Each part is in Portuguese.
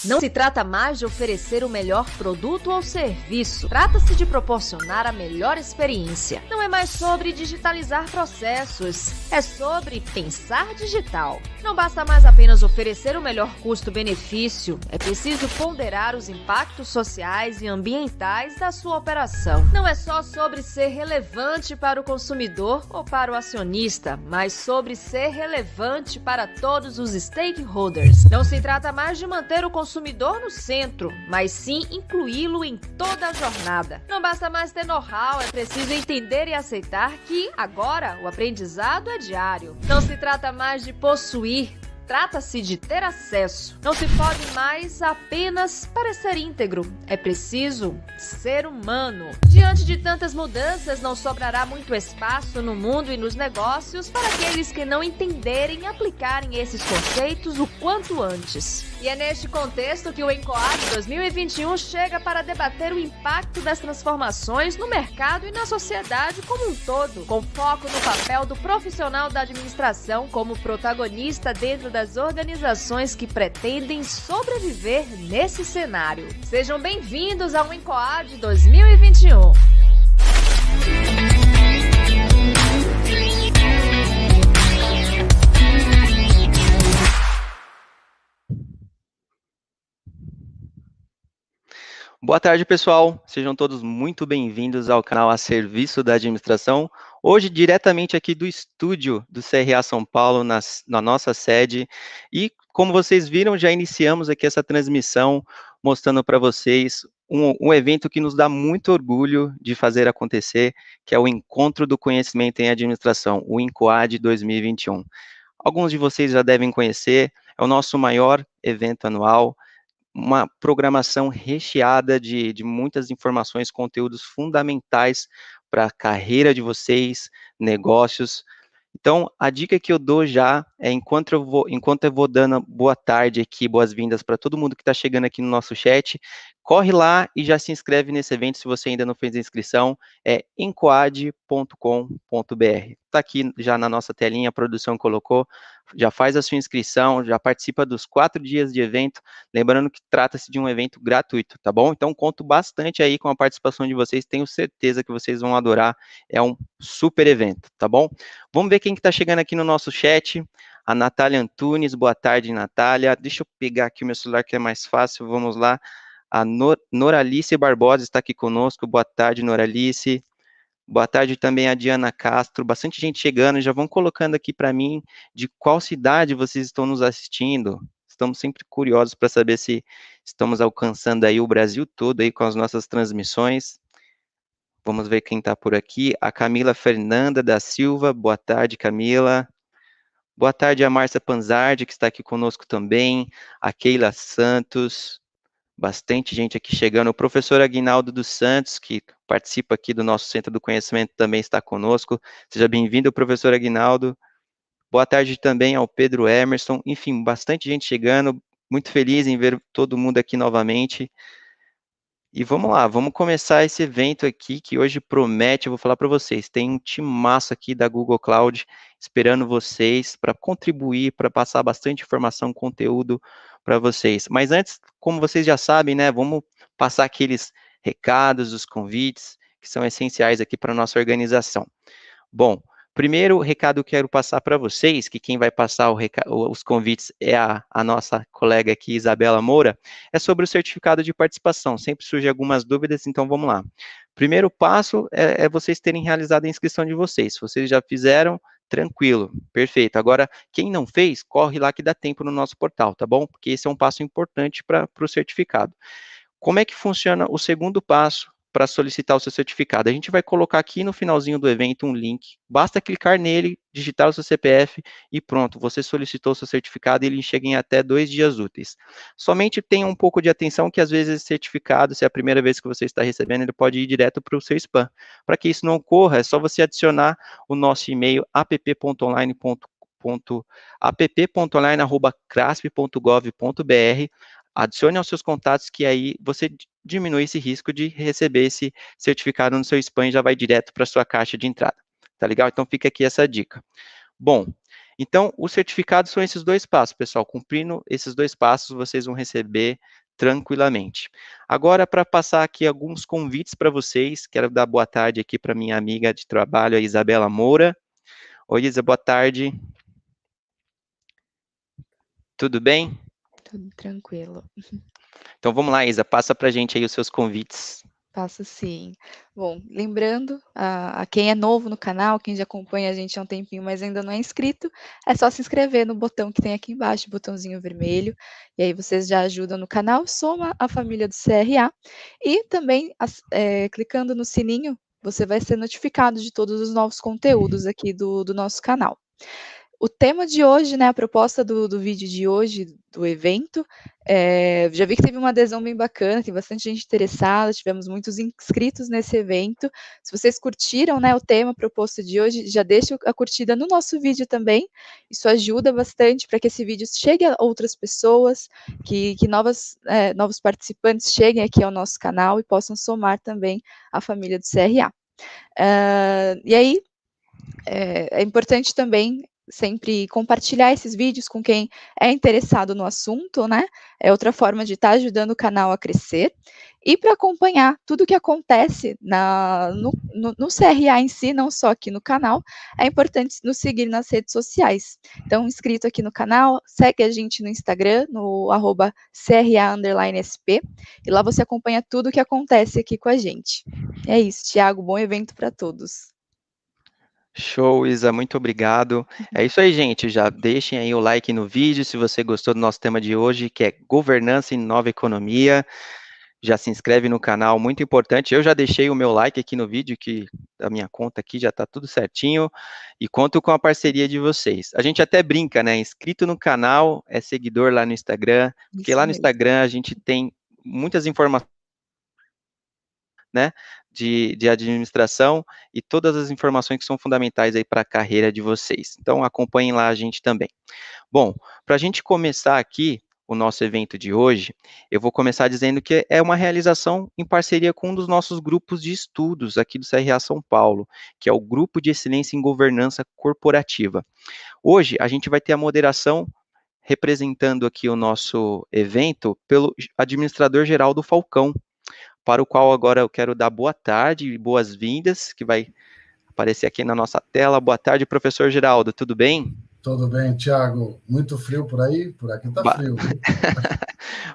Não se trata mais de oferecer o melhor produto ou serviço. Trata-se de proporcionar a melhor experiência. Não é mais sobre digitalizar processos. É sobre pensar digital. Não basta mais apenas oferecer o melhor custo-benefício. É preciso ponderar os impactos sociais e ambientais da sua operação. Não é só sobre ser relevante para o consumidor ou para o acionista, mas sobre ser relevante para todos os stakeholders. Não se trata mais de manter o consumidor no centro, mas sim incluí-lo em toda a jornada. Não basta mais ter know-how, é preciso entender e aceitar que, agora, o aprendizado é diário. Não se trata mais de possuir, trata-se de ter acesso. Não se pode mais apenas parecer íntegro, é preciso ser humano. Diante de tantas mudanças, não sobrará muito espaço no mundo e nos negócios para aqueles que não entenderem e aplicarem esses conceitos o quanto antes. E é neste contexto que o ENCOAD 2021 chega para debater o impacto das transformações no mercado e na sociedade como um todo, com foco no papel do profissional da administração como protagonista dentro das organizações que pretendem sobreviver nesse cenário. Sejam bem-vindos ao ENCOAD 2021. Boa tarde, pessoal. Sejam todos muito bem-vindos ao canal A Serviço da Administração. Hoje, diretamente aqui do estúdio do CRA São Paulo, na nossa sede. E, como vocês viram, já iniciamos aqui essa transmissão, mostrando para vocês um evento que nos dá muito orgulho de fazer acontecer, que é o Encontro do Conhecimento em Administração, o ENCOAD 2021. Alguns de vocês já devem conhecer, é o nosso maior evento anual, uma programação recheada de muitas informações, conteúdos fundamentais para a carreira de vocês, negócios. Então, a dica que eu dou já é, enquanto eu vou dando boa tarde aqui, boas-vindas para todo mundo que está chegando aqui no nosso chat, corre lá e já se inscreve nesse evento se você ainda não fez a inscrição, é encoad.com.br. Está aqui já na nossa telinha, a produção colocou, já faz a sua inscrição, já participa dos 4 dias de evento, lembrando que trata-se de um evento gratuito, tá bom? Então, conto bastante aí com a participação de vocês, tenho certeza que vocês vão adorar, é um super evento, tá bom? Vamos ver quem que está chegando aqui no nosso chat. A Natália Antunes, boa tarde, Natália. Deixa eu pegar aqui o meu celular que é mais fácil, vamos lá. A Noralice Barbosa está aqui conosco, boa tarde, Noralice. Boa tarde também a Diana Castro, bastante gente chegando, já vão colocando aqui para mim de qual cidade vocês estão nos assistindo. Estamos sempre curiosos para saber se estamos alcançando aí o Brasil todo aí com as nossas transmissões. Vamos ver quem está por aqui. A Camila Fernanda da Silva, boa tarde, Camila. Boa tarde a Márcia Panzardi, que está aqui conosco também. A Keila Santos. Bastante gente aqui chegando. O professor Aguinaldo dos Santos, que participa aqui do nosso Centro do Conhecimento, também está conosco. Seja bem-vindo, professor Aguinaldo. Boa tarde também ao Pedro Emerson. Enfim, bastante gente chegando. Muito feliz em ver todo mundo aqui novamente. E vamos lá, vamos começar esse evento aqui, que hoje promete, eu vou falar para vocês, tem um timaço aqui da Google Cloud esperando vocês para contribuir, para passar bastante informação, conteúdo para vocês. Mas antes, como vocês já sabem, né, vamos passar aqueles recados, os convites, que são essenciais aqui para a nossa organização. Bom, primeiro recado que eu quero passar para vocês, que quem vai passar os convites é a nossa colega aqui, Isabela Moura, é sobre o certificado de participação. Sempre surgem algumas dúvidas, então vamos lá. Primeiro passo é vocês terem realizado a inscrição de vocês. Se vocês já fizeram, tranquilo, perfeito. Agora, quem não fez, corre lá que dá tempo no nosso portal, tá bom? Porque esse é um passo importante para o certificado. Como é que funciona o segundo passo para solicitar o seu certificado? A gente vai colocar aqui no finalzinho do evento um link, basta clicar nele, digitar o seu CPF e pronto, você solicitou o seu certificado e ele chega em até 2 dias úteis. Somente tenha um pouco de atenção que às vezes esse certificado, se é a primeira vez que você está recebendo, ele pode ir direto para o seu spam. Para que isso não ocorra, é só você adicionar o nosso e-mail app.online@crasp.gov.br, adicione aos seus contatos que aí você diminui esse risco de receber esse certificado no seu spam e já vai direto para a sua caixa de entrada. Tá legal? Então fica aqui essa dica. Bom, Então, os certificados são esses 2 passos, pessoal. Cumprindo esses 2 passos, vocês vão receber tranquilamente. Agora, para passar aqui alguns convites para vocês, quero dar boa tarde aqui para minha amiga de trabalho, a Isabela Moura. Oi, Isa, boa tarde. Tudo bem? Tudo tranquilo. Então, vamos lá, Isa, passa para a gente aí os seus convites. Passo sim. Bom, lembrando a quem é novo no canal, quem já acompanha a gente há um tempinho, mas ainda não é inscrito, é só se inscrever no botão que tem aqui embaixo, botãozinho vermelho, e aí vocês já ajudam no canal, soma a família do CRA, e também clicando no sininho, você vai ser notificado de todos os novos conteúdos aqui do nosso canal. O tema de hoje, né, a proposta do vídeo de hoje, do evento, já vi que teve uma adesão bem bacana, tem bastante gente interessada, tivemos muitos inscritos nesse evento. Se vocês curtiram, né, o tema proposto de hoje, já deixa a curtida no nosso vídeo também, isso ajuda bastante para que esse vídeo chegue a outras pessoas, que novos participantes cheguem aqui ao nosso canal e possam somar também a família do CRA. E aí, é importante também sempre compartilhar esses vídeos com quem é interessado no assunto, né? É outra forma de estar ajudando o canal a crescer. E para acompanhar tudo o que acontece no CRA em si, não só aqui no canal, é importante nos seguir nas redes sociais. Então, inscrito aqui no canal, segue a gente no Instagram, no @CRA_SP, e lá você acompanha tudo o que acontece aqui com a gente. É isso, Thiago, bom evento para todos. Show, Isa, muito obrigado. É isso aí, gente, já deixem aí o like no vídeo, se você gostou do nosso tema de hoje, que é governança em nova economia, já se inscreve no canal, muito importante, eu já deixei o meu like aqui no vídeo, que a minha conta aqui já está tudo certinho, e conto com a parceria de vocês. A gente até brinca, né, inscrito no canal é seguidor lá no Instagram, porque Isso lá no mesmo. Instagram a gente tem muitas informações, né, de administração e todas as informações que são fundamentais aí para a carreira de vocês. Então, acompanhem lá a gente também. Bom, para a gente começar aqui o nosso evento de hoje, eu vou começar dizendo que é uma realização em parceria com um dos nossos grupos de estudos aqui do CRA São Paulo, que é o Grupo de Excelência em Governança Corporativa. Hoje, a gente vai ter a moderação representando aqui o nosso evento pelo administrador-geral do Falcão, para o qual agora eu quero dar boa tarde e boas-vindas, que vai aparecer aqui na nossa tela. Boa tarde, professor Geraldo, tudo bem? Tudo bem, Thiago. Muito frio por aí? Por aqui tá frio.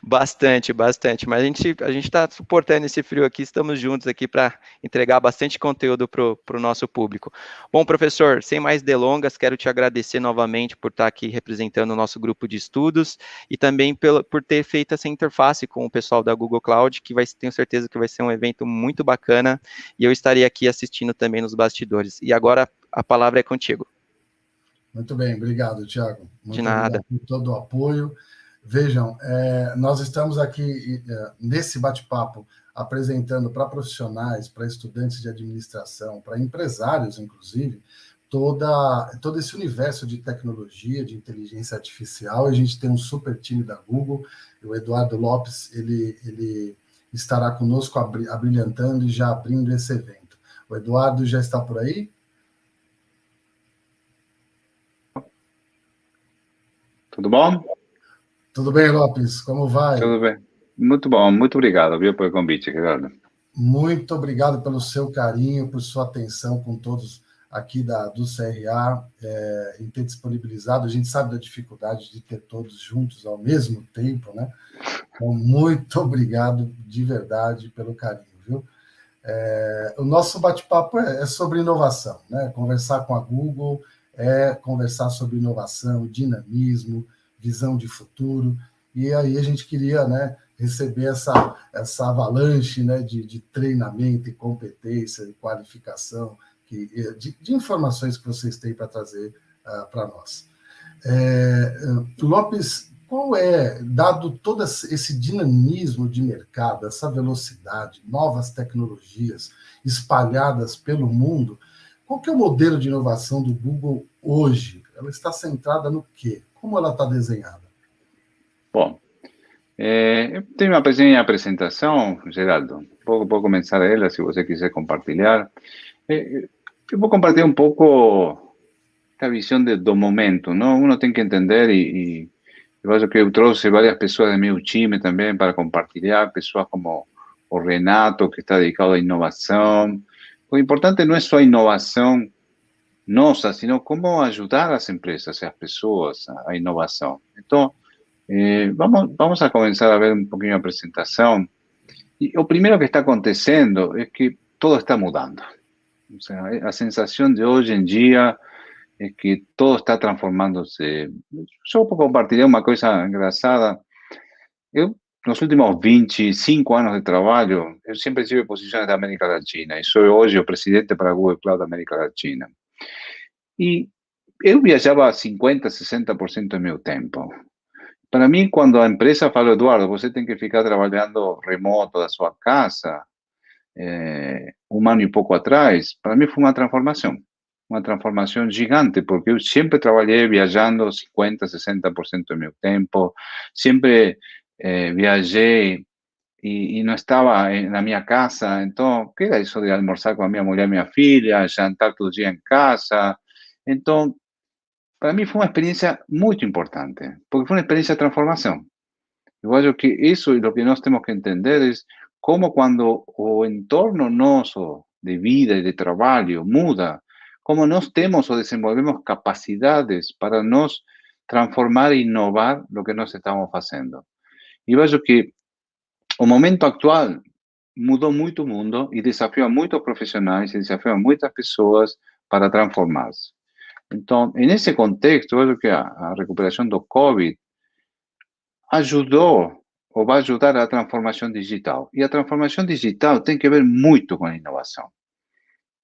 Bastante, mas a gente está suportando esse frio aqui, estamos juntos aqui para entregar bastante conteúdo para o nosso público. Bom, professor, sem mais delongas, quero te agradecer novamente por estar aqui representando o nosso grupo de estudos e também por ter feito essa interface com o pessoal da Google Cloud, que tenho certeza que vai ser um evento muito bacana, e eu estarei aqui assistindo também nos bastidores. E agora a palavra é contigo. Muito bem, obrigado, Thiago. De nada. Obrigado por todo o apoio. Vejam, nós estamos aqui nesse bate-papo apresentando para profissionais, para estudantes de administração, para empresários, inclusive, todo esse universo de tecnologia, de inteligência artificial. A gente tem um super time da Google, o Eduardo Lopes, ele estará conosco abrilhantando e já abrindo esse evento. O Eduardo já está por aí? Tudo bom? Tudo bem, Lopes? Como vai? Tudo bem. Muito bom, muito obrigado, viu, pelo convite, Geraldo. Muito obrigado pelo seu carinho, por sua atenção com todos aqui do CRA, em ter disponibilizado. A gente sabe da dificuldade de ter todos juntos ao mesmo tempo, né? Então, muito obrigado de verdade pelo carinho, viu? O nosso bate-papo é sobre inovação, né? Conversar com a Google conversar sobre inovação, dinamismo, visão de futuro, e aí a gente queria, né, receber essa avalanche, né, de treinamento e competência e qualificação, de informações que vocês têm para trazer para nós. Lopes, dado todo esse dinamismo de mercado, essa velocidade, novas tecnologias espalhadas pelo mundo, qual que é o modelo de inovação do Google hoje? Ela está centrada no quê? Como ela está desenhada? Bom, eu tenho uma pequena apresentação, Geraldo. Vou começar ela, se você quiser compartilhar. Eu vou compartilhar um pouco esta visão do momento, não? Uno tem que entender eu acho que eu trouxe várias pessoas do meu time também para compartilhar, pessoas como o Renato, que está dedicado à inovação. O importante não é só a inovação nossa, sino como ajudar as empresas e as pessoas à inovação. Então, vamos a começar a ver um pouquinho a apresentação. E o primeiro que está acontecendo é que todo está mudando. O sea, a sensação de hoje em dia es que todo está transformándose. Yo compartiré una cosa engraçada. Yo, los últimos 25 años de trabajo, yo siempre tuve posiciones de América Latina y soy hoy el presidente para Google Cloud de América Latina. Y yo viajaba 50-60% de mi tiempo. Para mí, cuando la empresa fala, Eduardo, você tem que ficar trabajando remoto da sua casa, un año y poco atrás, para mí fue una transformación gigante, porque yo siempre trabajé viajando 50-60% de mi tiempo, siempre viajé y no estaba en la mi casa. Entonces, ¿qué era eso de almorzar con mi mujer y mi hija, jantar todo el día en casa? Entonces, para mí fue una experiencia muy importante, porque fue una experiencia de transformación. Yo creo que eso es lo que nos tenemos que entender, es cómo cuando o entorno noso de vida y de trabajo muda, cómo nos temos o desenvolvemos capacidades para nos transformar e innovar lo que nos estamos haciendo. Y veo que el momento actual mudó mucho el mundo y desafió a muchos profesionales y desafió a muchas personas para transformarse. Entonces, en ese contexto, veo que a recuperación do COVID ajudou ou vai ajudar a transformação digital. E a transformação digital tem que ver muito com a inovação.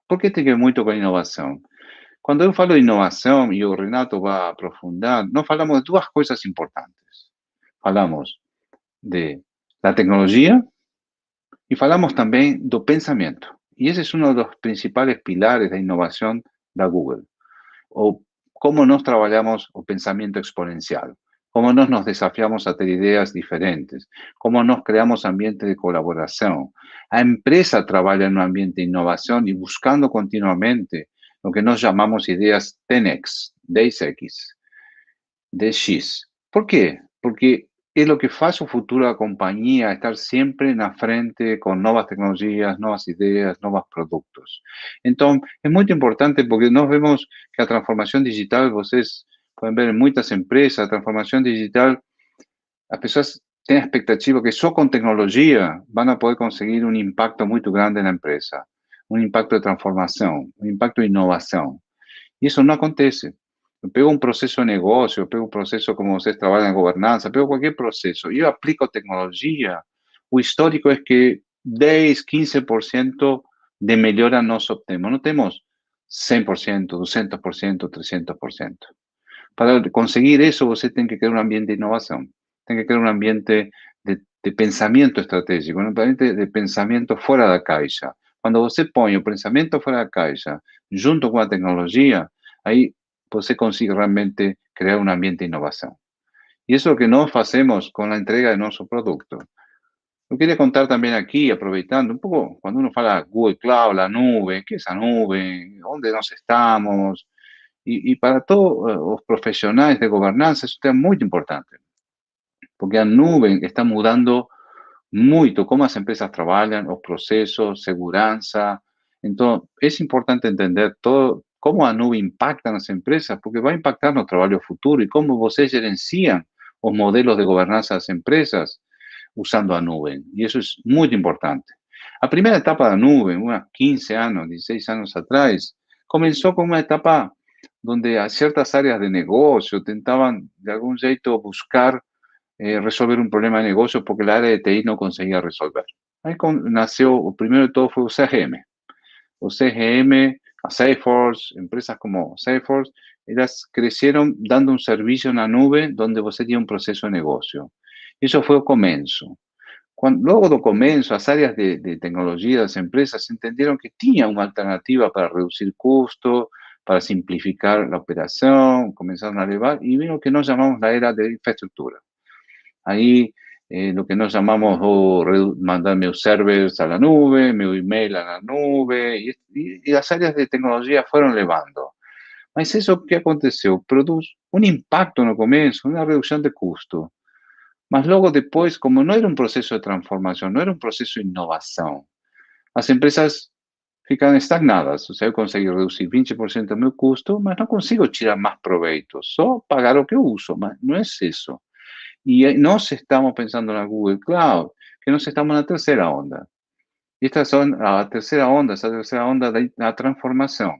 Por que tem que ver muito com a inovação? Quando eu falo de inovação, e o Renato vai aprofundar, nós falamos de duas coisas importantes. Falamos da tecnologia e falamos também do pensamento. E esse é um dos principais pilares da inovação da Google. Ou como nós trabalhamos o pensamento exponencial. Cómo nos desafiamos a tener ideas diferentes, cómo nos creamos ambientes de colaboración. La empresa trabaja en un ambiente de innovación y buscando continuamente lo que nos llamamos ideas 10X, 10X, 10X. ¿Por qué? Porque es lo que hace su futura compañía, estar siempre en la frente con nuevas tecnologías, nuevas ideas, nuevos productos. Entonces, es muy importante porque nos vemos que la transformación digital, ustedes pueden ver en muchas empresas, transformación digital, las personas tienen expectativa que solo con tecnología van a poder conseguir un impacto muy grande en la empresa, un impacto de transformación, un impacto de innovación. Y eso no acontece. Yo pego un proceso de negocio, pego un proceso como ustedes trabajan en gobernanza, pego cualquier proceso, yo aplico tecnología. Lo histórico es que 10-15% de mejora nos obtenemos. No tenemos 100%, 200%, 300%. Para conseguir eso, usted tiene que crear un ambiente de innovación, tiene que crear un ambiente de pensamiento estratégico, un ambiente de pensamiento fuera de la caixa. Cuando usted pone el pensamiento fuera de la caixa, junto con la tecnología, ahí usted consigue realmente crear un ambiente de innovación. Y eso es lo que nos hacemos con la entrega de nuestro producto. Yo quería contar también aquí, aprovechando un poco, cuando uno habla Google Cloud, la nube, ¿qué es la nube? ¿Dónde nos estamos? Y para todos los profesionales de gobernanza, eso es muy importante, porque la nube está mudando mucho cómo las empresas trabajan, los procesos, seguridad. Entonces, es importante entender todo cómo la nube impacta en las empresas, porque va a impactar nuestro trabajo futuro y cómo ustedes gerencian los modelos de gobernanza de las empresas usando la nube. Y eso es muy importante. La primera etapa de la nube, unos 15 años, 16 años atrás, comenzó con una etapa donde a ciertas áreas de negocio tentaban de algún jeito buscar resolver un problema de negocio porque la área de TI no conseguía resolver. Ahí nació, primero de todo fue el CGM. O CGM, a Salesforce, empresas como Salesforce, ellas crecieron dando un servicio en la nube donde usted tiene un proceso de negocio. Eso fue el comienzo. Luego del comienzo, las áreas de tecnología de las empresas entendieron que tenía una alternativa para reducir costos, para simplificar la operación, comenzaron a elevar y vino lo que nos llamamos la era de infraestructura. Ahí lo que nos llamamos mandar mis servers a la nube, mi email a la nube, y las áreas de tecnología fueron elevando. Mas isso que aconteceu? Produz um impacto no começo, uma redução de custo. Mas logo depois, como não era um processo de transformação, não era um processo de inovação, as empresas ficam estagnadas. Ou seja, eu consigo reduzir 20% do meu custo, mas não consigo tirar mais proveito, só pagar o que eu uso, mas não é isso. E nós estamos pensando na Google Cloud, que nós estamos na terceira onda. E esta son a terceira onda, essa terceira onda da transformação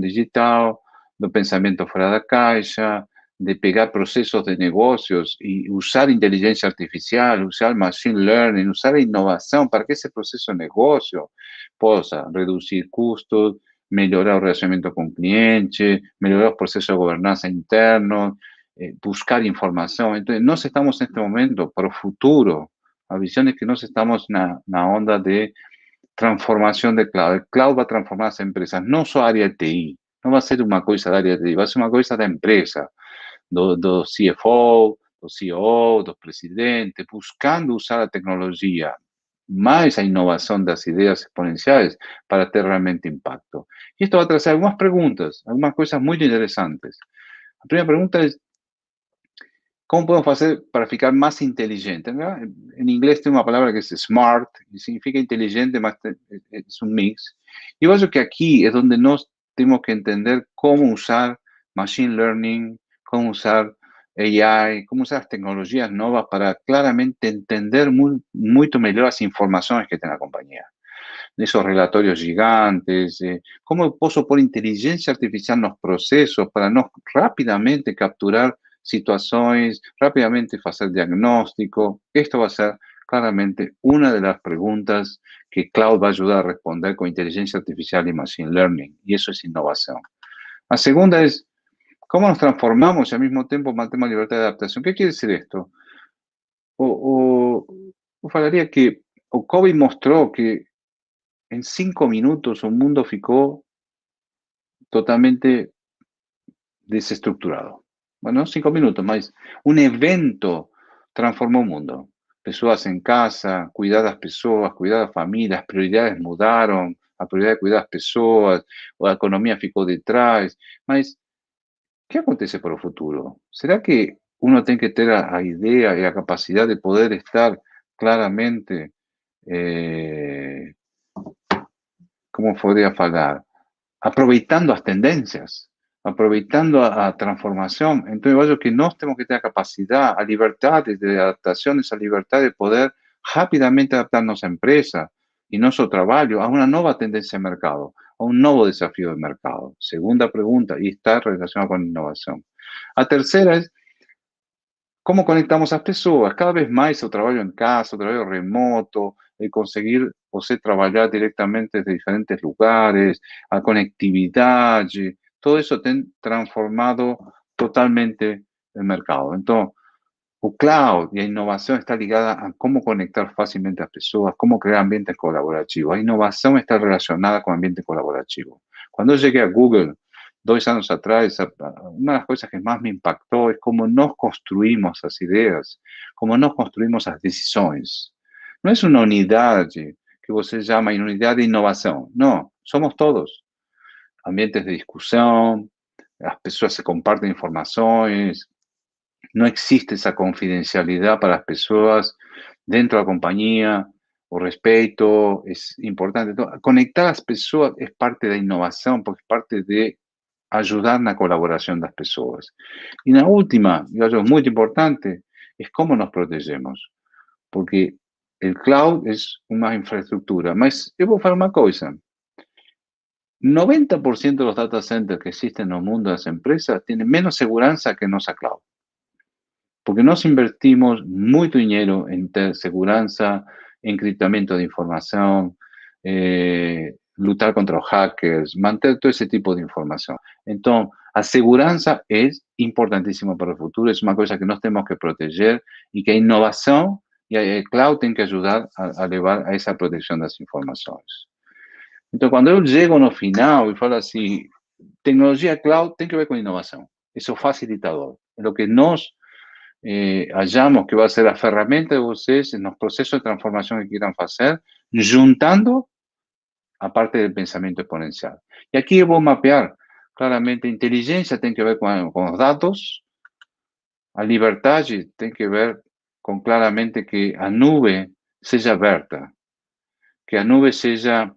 digital, do pensamento fora da caixa, de pegar processos de negócios e usar inteligência artificial, usar machine learning, usar a inovação para que esse processo de negócio possa reduzir custos, melhorar o relacionamento com o cliente, melhorar os processos de governança internos, buscar informação. Então, nós estamos neste momento para o futuro. A visão é que nós estamos na onda de transformação de cloud. El cloud vai transformar as empresas, não só a área de TI. Não vai ser uma coisa da área de TI, vai ser uma coisa da empresa, do CFO, do CEO, do presidente, buscando usar a tecnologia, mais a inovação das ideias exponenciais para ter realmente impacto. E isto vai trazer algumas perguntas, algumas coisas muito interessantes. A primeira pergunta é: ¿cómo podemos hacer para ficar más inteligente? ¿No? En inglés tiene una palabra que es smart, y significa inteligente, más es un mix. Y yo creo que aquí es donde nos tenemos que entender cómo usar machine learning, cómo usar AI, cómo usar las tecnologías nuevas para claramente entender mucho mejor las informaciones que tiene la compañía. Esos relatorios gigantes, cómo puedo poner inteligencia artificial en los procesos para no rápidamente capturar situações, rapidamente fazer diagnóstico. Esto va a ser claramente una de las preguntas que Cloud va a ayudar a responder con inteligencia artificial y machine learning, y eso es innovación. La segunda es, ¿cómo nos transformamos y al mismo tiempo mantenemos libertad de adaptación? ¿Qué quiere decir esto? Yo falaría que o COVID mostró que en 5 minutos o mundo ficou totalmente desestructurado. Bueno, 5 minutos, mas un evento transformó el mundo. Pessoas en casa, cuidar das pessoas, cuidar das famílias, as prioridades mudaram, a prioridade de cuidar das pessoas, a economia ficou de trás. Mas, o que acontece para o futuro? Será que uno tem que ter a ideia e a capacidade de poder estar claramente, como poderia falar, aproveitando as tendências, aproveitando a transformação? Então, eu acho que nós temos que ter a capacidade, a liberdade de adaptação, essa liberdade de poder rapidamente adaptar nossa empresa e nosso trabalho a uma nova tendência de mercado, a um novo desafio de mercado. Segunda pergunta, e está relacionada com a inovação. A terceira é: como conectamos as pessoas? Cada vez mais o trabalho em casa, o trabalho remoto, el conseguir você trabalhar diretamente de diferentes lugares, a conectividade, todo isso tem transformado totalmente o mercado. Então, o cloud e a inovação está ligada a como conectar facilmente as pessoas, como criar ambientes colaborativos. A inovação está relacionada com ambiente colaborativo. Quando eu cheguei a Google, 2 anos atrás, uma das coisas que mais me impactou é como nós construímos as ideias, como nós construímos as decisões. Não é uma unidade que você chama de unidade de inovação. Não, somos todos. Ambientes de discussão, as pessoas se compartem informações, não existe essa confidencialidade para as pessoas dentro da companhia, o respeito é importante. Então, conectar as pessoas é parte da inovação, porque é parte de ajudar na colaboração das pessoas. E na última, eu acho muito importante, é como nos protegemos. Porque el cloud es una infraestructura, mas eu vou falar uma coisa: 90% de los data centers que existen en el mundo de las empresas tienen menos seguridad que nuestra cloud. Porque nos invertimos mucho dinero en ter seguridad, encriptamiento de información, luchar contra los hackers, mantener todo ese tipo de información. Entonces, la seguridad es importantísima para el futuro, es una cosa que nos tenemos que proteger y que la innovación y el cloud tienen que ayudar a llevar a esa protección de las informaciones. Então, quando eu chego no final e falo assim, tecnologia cloud tem que ver com inovação. Isso é o facilitador. É o que nós achamos que vai ser a ferramenta de vocês nos processos de transformação que queiram fazer, juntando a parte do pensamento exponencial. E aqui eu vou mapear Claramente, inteligência tem que ver com os dados, a liberdade tem que ver com claramente que a nuvem seja aberta, que a nuvem seja,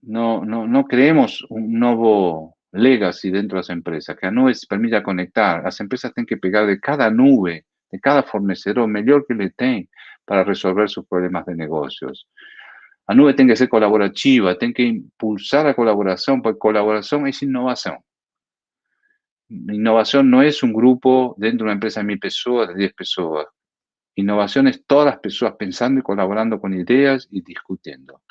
não criemos um novo legacy dentro das empresas, que a nuvem se permita conectar, as empresas têm que pegar de cada nuvem, de cada fornecedor, o melhor que ele tem para resolver seus problemas de negócios. A nuvem tem que ser colaborativa, tem que impulsar a colaboração, porque colaboração é inovação. Innovación no es un grupo dentro de una empresa de 1000 personas, de 10 personas. Innovación es todas las personas pensando y colaborando con ideas y discutiendo.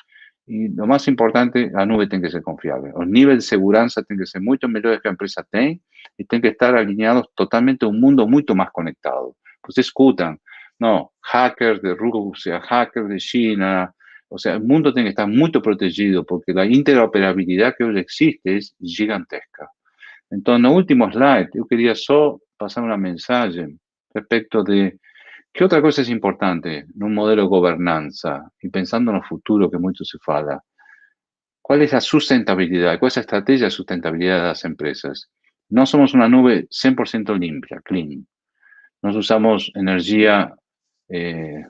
Y lo más importante, la nube tiene que ser confiable. Los niveles de seguridad tienen que ser mucho mejores que la empresa tiene y tienen que estar alineados totalmente a un mundo mucho más conectado. Pues discutan, no, hackers de Rusia, hackers de China, o sea, el mundo tiene que estar muy protegido porque la interoperabilidad que hoy existe es gigantesca. Então, no último slide, eu queria só passar uma mensagem respecto de que outra coisa é importante num modelo de governança e pensando no futuro que muito se fala. Qual é a sustentabilidade? Qual é a estratégia de sustentabilidade das empresas? Nós somos uma nuvem 100% limpia, clean. Nós usamos energia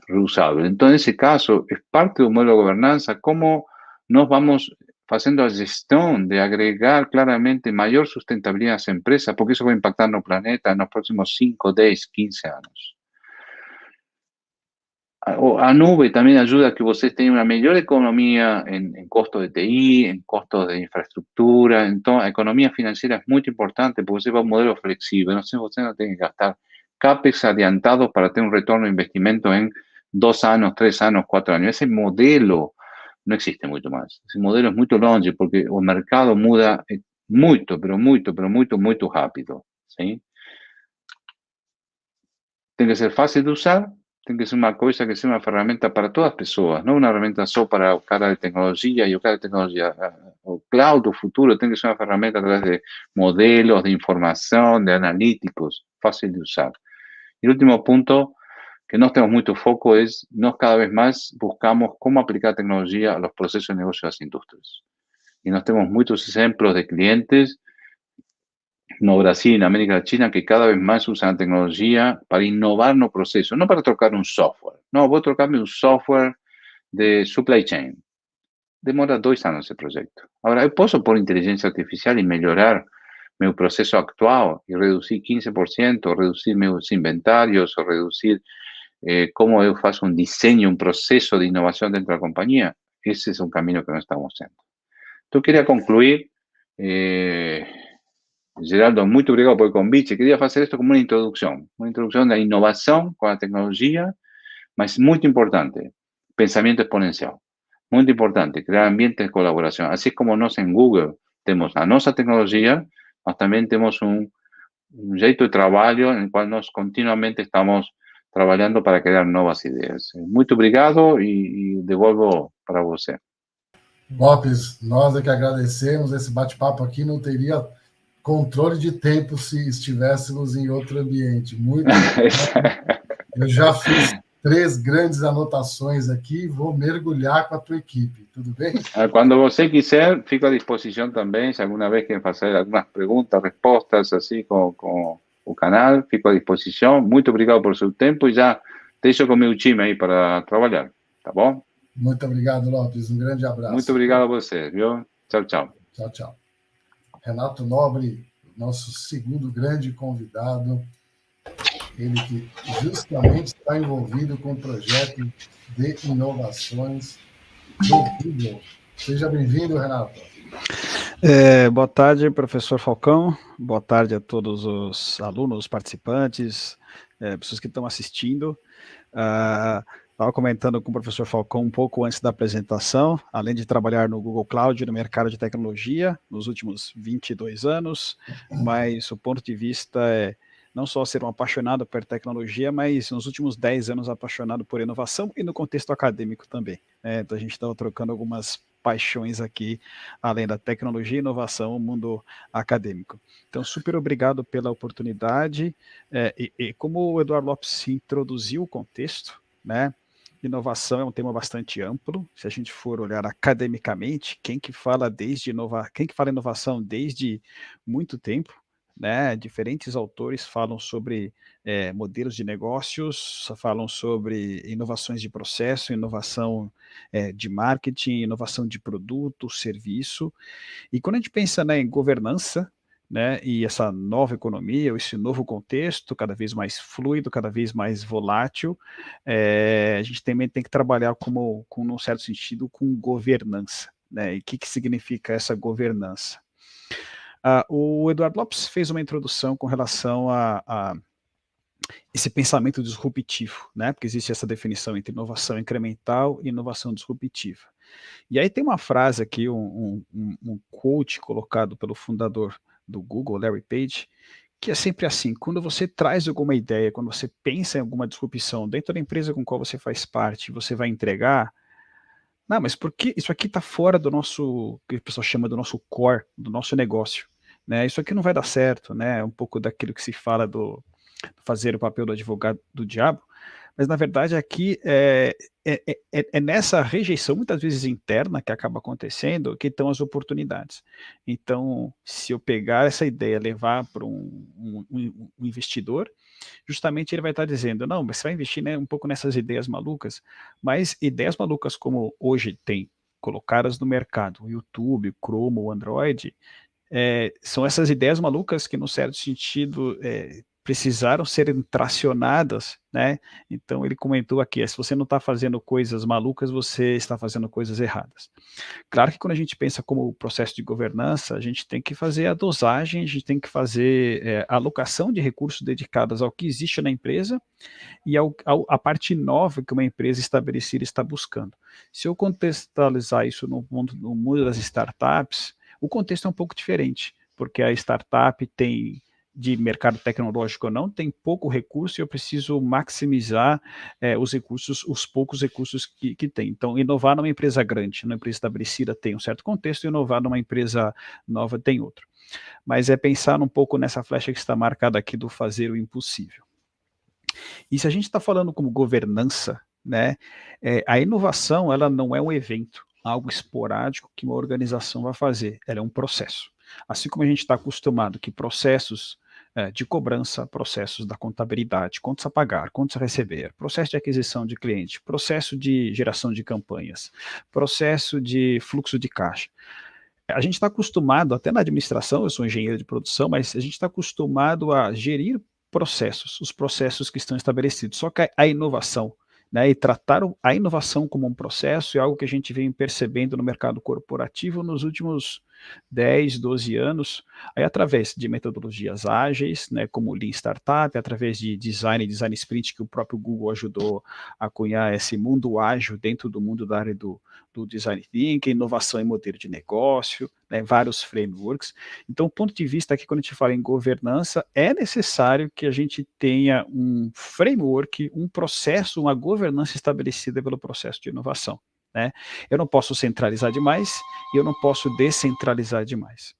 reusável. Então, nesse caso, é parte do modelo de governança como nós vamos haciendo la gestión de agregar claramente mayor sustentabilidad a las empresas, porque eso va a impactar no planeta en los próximos 5, 10, 15 años. A nube también ayuda a que ustedes tengan una mejor economía en costos de TI, en costos de infraestructura. Entonces, la economía financiera es muy importante porque usted va a un modelo flexible. Entonces, usted no tiene que gastar CAPEX adiantados para tener un retorno de investimento en 2 años, 3 años, 4 años. Ese modelo no existe mucho más. Ese modelo es muy longe porque el mercado muda mucho, pero muy rápido. ¿Sí? Tiene que ser fácil de usar, tiene que ser una cosa que sea una herramienta para todas las personas, no una herramienta solo para el cara de tecnología y el cara de tecnología o cloud o futuro, tiene que ser una herramienta a través de modelos, de información, de analíticos, fácil de usar. Y el último punto, que no tenemos mucho foco, es nos cada vez más buscamos cómo aplicar tecnología a los procesos de negocio de las industrias. Y nos tenemos muchos ejemplos de clientes, no Brasil, en América Latina, que cada vez más usan la tecnología para innovar no proceso, no para trocar un software. No, voy a trocarme un software de supply chain. Demora 2 años ese proyecto. Ahora, yo puedo por inteligencia artificial y mejorar mi proceso actual y reducir 15%, reducir mis inventarios o reducir cómo yo hago un diseño, un proceso de innovación dentro de la compañía. Ese es un camino que no estamos haciendo. Entonces, quería concluir. Geraldo, muito obrigado pelo convite. Queria fazer isto como uma introdução da inovação com a tecnologia, mas muito importante, pensamento exponencial. Muito importante, criar ambientes de colaboração. Assim como nós em Google temos a nossa tecnologia, mas também temos um jeito de trabalho no qual nós continuamente estamos trabalhando para criar novas ideias. Muito obrigado e devolvo para você. Lopes, nós é que agradecemos. Esse bate-papo aqui não teria controle de tempo se estivéssemos em outro ambiente. Muito eu já fiz 3 grandes anotações aqui, vou mergulhar com a tua equipe, tudo bem? Quando você quiser, fico à disposição também, se alguma vez quer fazer algumas perguntas, respostas, assim, com o canal, fico à disposição. Muito obrigado por seu tempo e já deixo com o meu time aí para trabalhar, tá bom? Muito obrigado, Lopes, um grande abraço. Muito obrigado a você, viu? Tchau, tchau. Tchau, tchau. Renato Nobre, nosso segundo grande convidado, ele que justamente está envolvido com o projeto de inovações do Google. Seja bem-vindo, Renato. Boa tarde, professor Falcão. Boa tarde a todos os alunos, participantes, pessoas que estão assistindo. Estava comentando com o professor Falcão um pouco antes da apresentação, além de trabalhar no Google Cloud, no mercado de tecnologia, nos últimos 22 anos, mas o ponto de vista é não só ser um apaixonado por tecnologia, mas nos últimos 10 anos apaixonado por inovação e no contexto acadêmico também. Então a gente estava trocando algumas paixões aqui, além da tecnologia e inovação, o mundo acadêmico. Então, super obrigado pela oportunidade, e como o Eduardo Lopes introduziu o contexto, né? Inovação é um tema bastante amplo. Se a gente for olhar academicamente, quem que fala inovação desde muito tempo, né? Diferentes autores falam sobre modelos de negócios, falam sobre inovações de processo, inovação de marketing, inovação de produto, serviço. E quando a gente pensa, né, em governança, né, e essa nova economia, esse novo contexto, cada vez mais fluido, cada vez mais volátil, a gente também tem que trabalhar num certo sentido, com governança. Né? E o que significa essa governança? O Eduardo Lopes fez uma introdução com relação a esse pensamento disruptivo, né? Porque existe essa definição entre inovação incremental e inovação disruptiva. E aí tem uma frase aqui, um quote colocado pelo fundador do Google, Larry Page, que é sempre assim: quando você traz alguma ideia, quando você pensa em alguma disrupção dentro da empresa com qual você faz parte, você vai entregar, não, mas por que isso aqui está fora do nosso, que o pessoal chama do nosso core, do nosso negócio, né? Isso aqui não vai dar certo, né? É um pouco daquilo que se fala do fazer o papel do advogado do diabo, mas na verdade aqui é nessa rejeição, muitas vezes interna, que acaba acontecendo, que estão as oportunidades. Então, se eu pegar essa ideia, levar para um investidor, justamente ele vai estar dizendo, não, mas você vai investir, né, um pouco nessas ideias malucas, mas ideias malucas como hoje tem, colocadas no mercado, o YouTube, o Chrome, o Android, são essas ideias malucas que, no certo sentido, precisaram ser tracionadas, né? Então ele comentou aqui, se você não está fazendo coisas malucas, você está fazendo coisas erradas. Claro que quando a gente pensa como processo de governança, a gente tem que fazer a dosagem, a gente tem que fazer a alocação de recursos dedicados ao que existe na empresa e a parte nova que uma empresa estabelecida está buscando. Se eu contextualizar isso no mundo das startups, o contexto é um pouco diferente, porque a startup tem de mercado tecnológico ou não, tem pouco recurso e eu preciso maximizar os recursos, os poucos recursos que tem. Então, inovar numa empresa grande, numa empresa estabelecida tem um certo contexto, e inovar numa empresa nova tem outro. Mas é pensar um pouco nessa flecha que está marcada aqui do fazer o impossível. E se a gente está falando como governança, né, a inovação ela não é um evento, algo esporádico que uma organização vai fazer, ela é um processo. Assim como a gente está acostumado que processos de cobrança, processos da contabilidade, contas a pagar, contas a receber, processo de aquisição de cliente, processo de geração de campanhas, processo de fluxo de caixa. A gente está acostumado, até na administração, eu sou engenheiro de produção, mas a gente está acostumado a gerir processos, os processos que estão estabelecidos. Só que a inovação, né, e tratar a inovação como um processo é algo que a gente vem percebendo no mercado corporativo nos últimos 10, 12 anos, aí através de metodologias ágeis, né, como o Lean Startup, através de design sprint, que o próprio Google ajudou a cunhar esse mundo ágil dentro do mundo da área do design thinking, inovação em modelo de negócio, né, vários frameworks. Então, o ponto de vista aqui, quando a gente fala em governança, é necessário que a gente tenha um framework, um processo, uma governança estabelecida pelo processo de inovação. Né? Eu não posso centralizar demais e eu não posso descentralizar demais.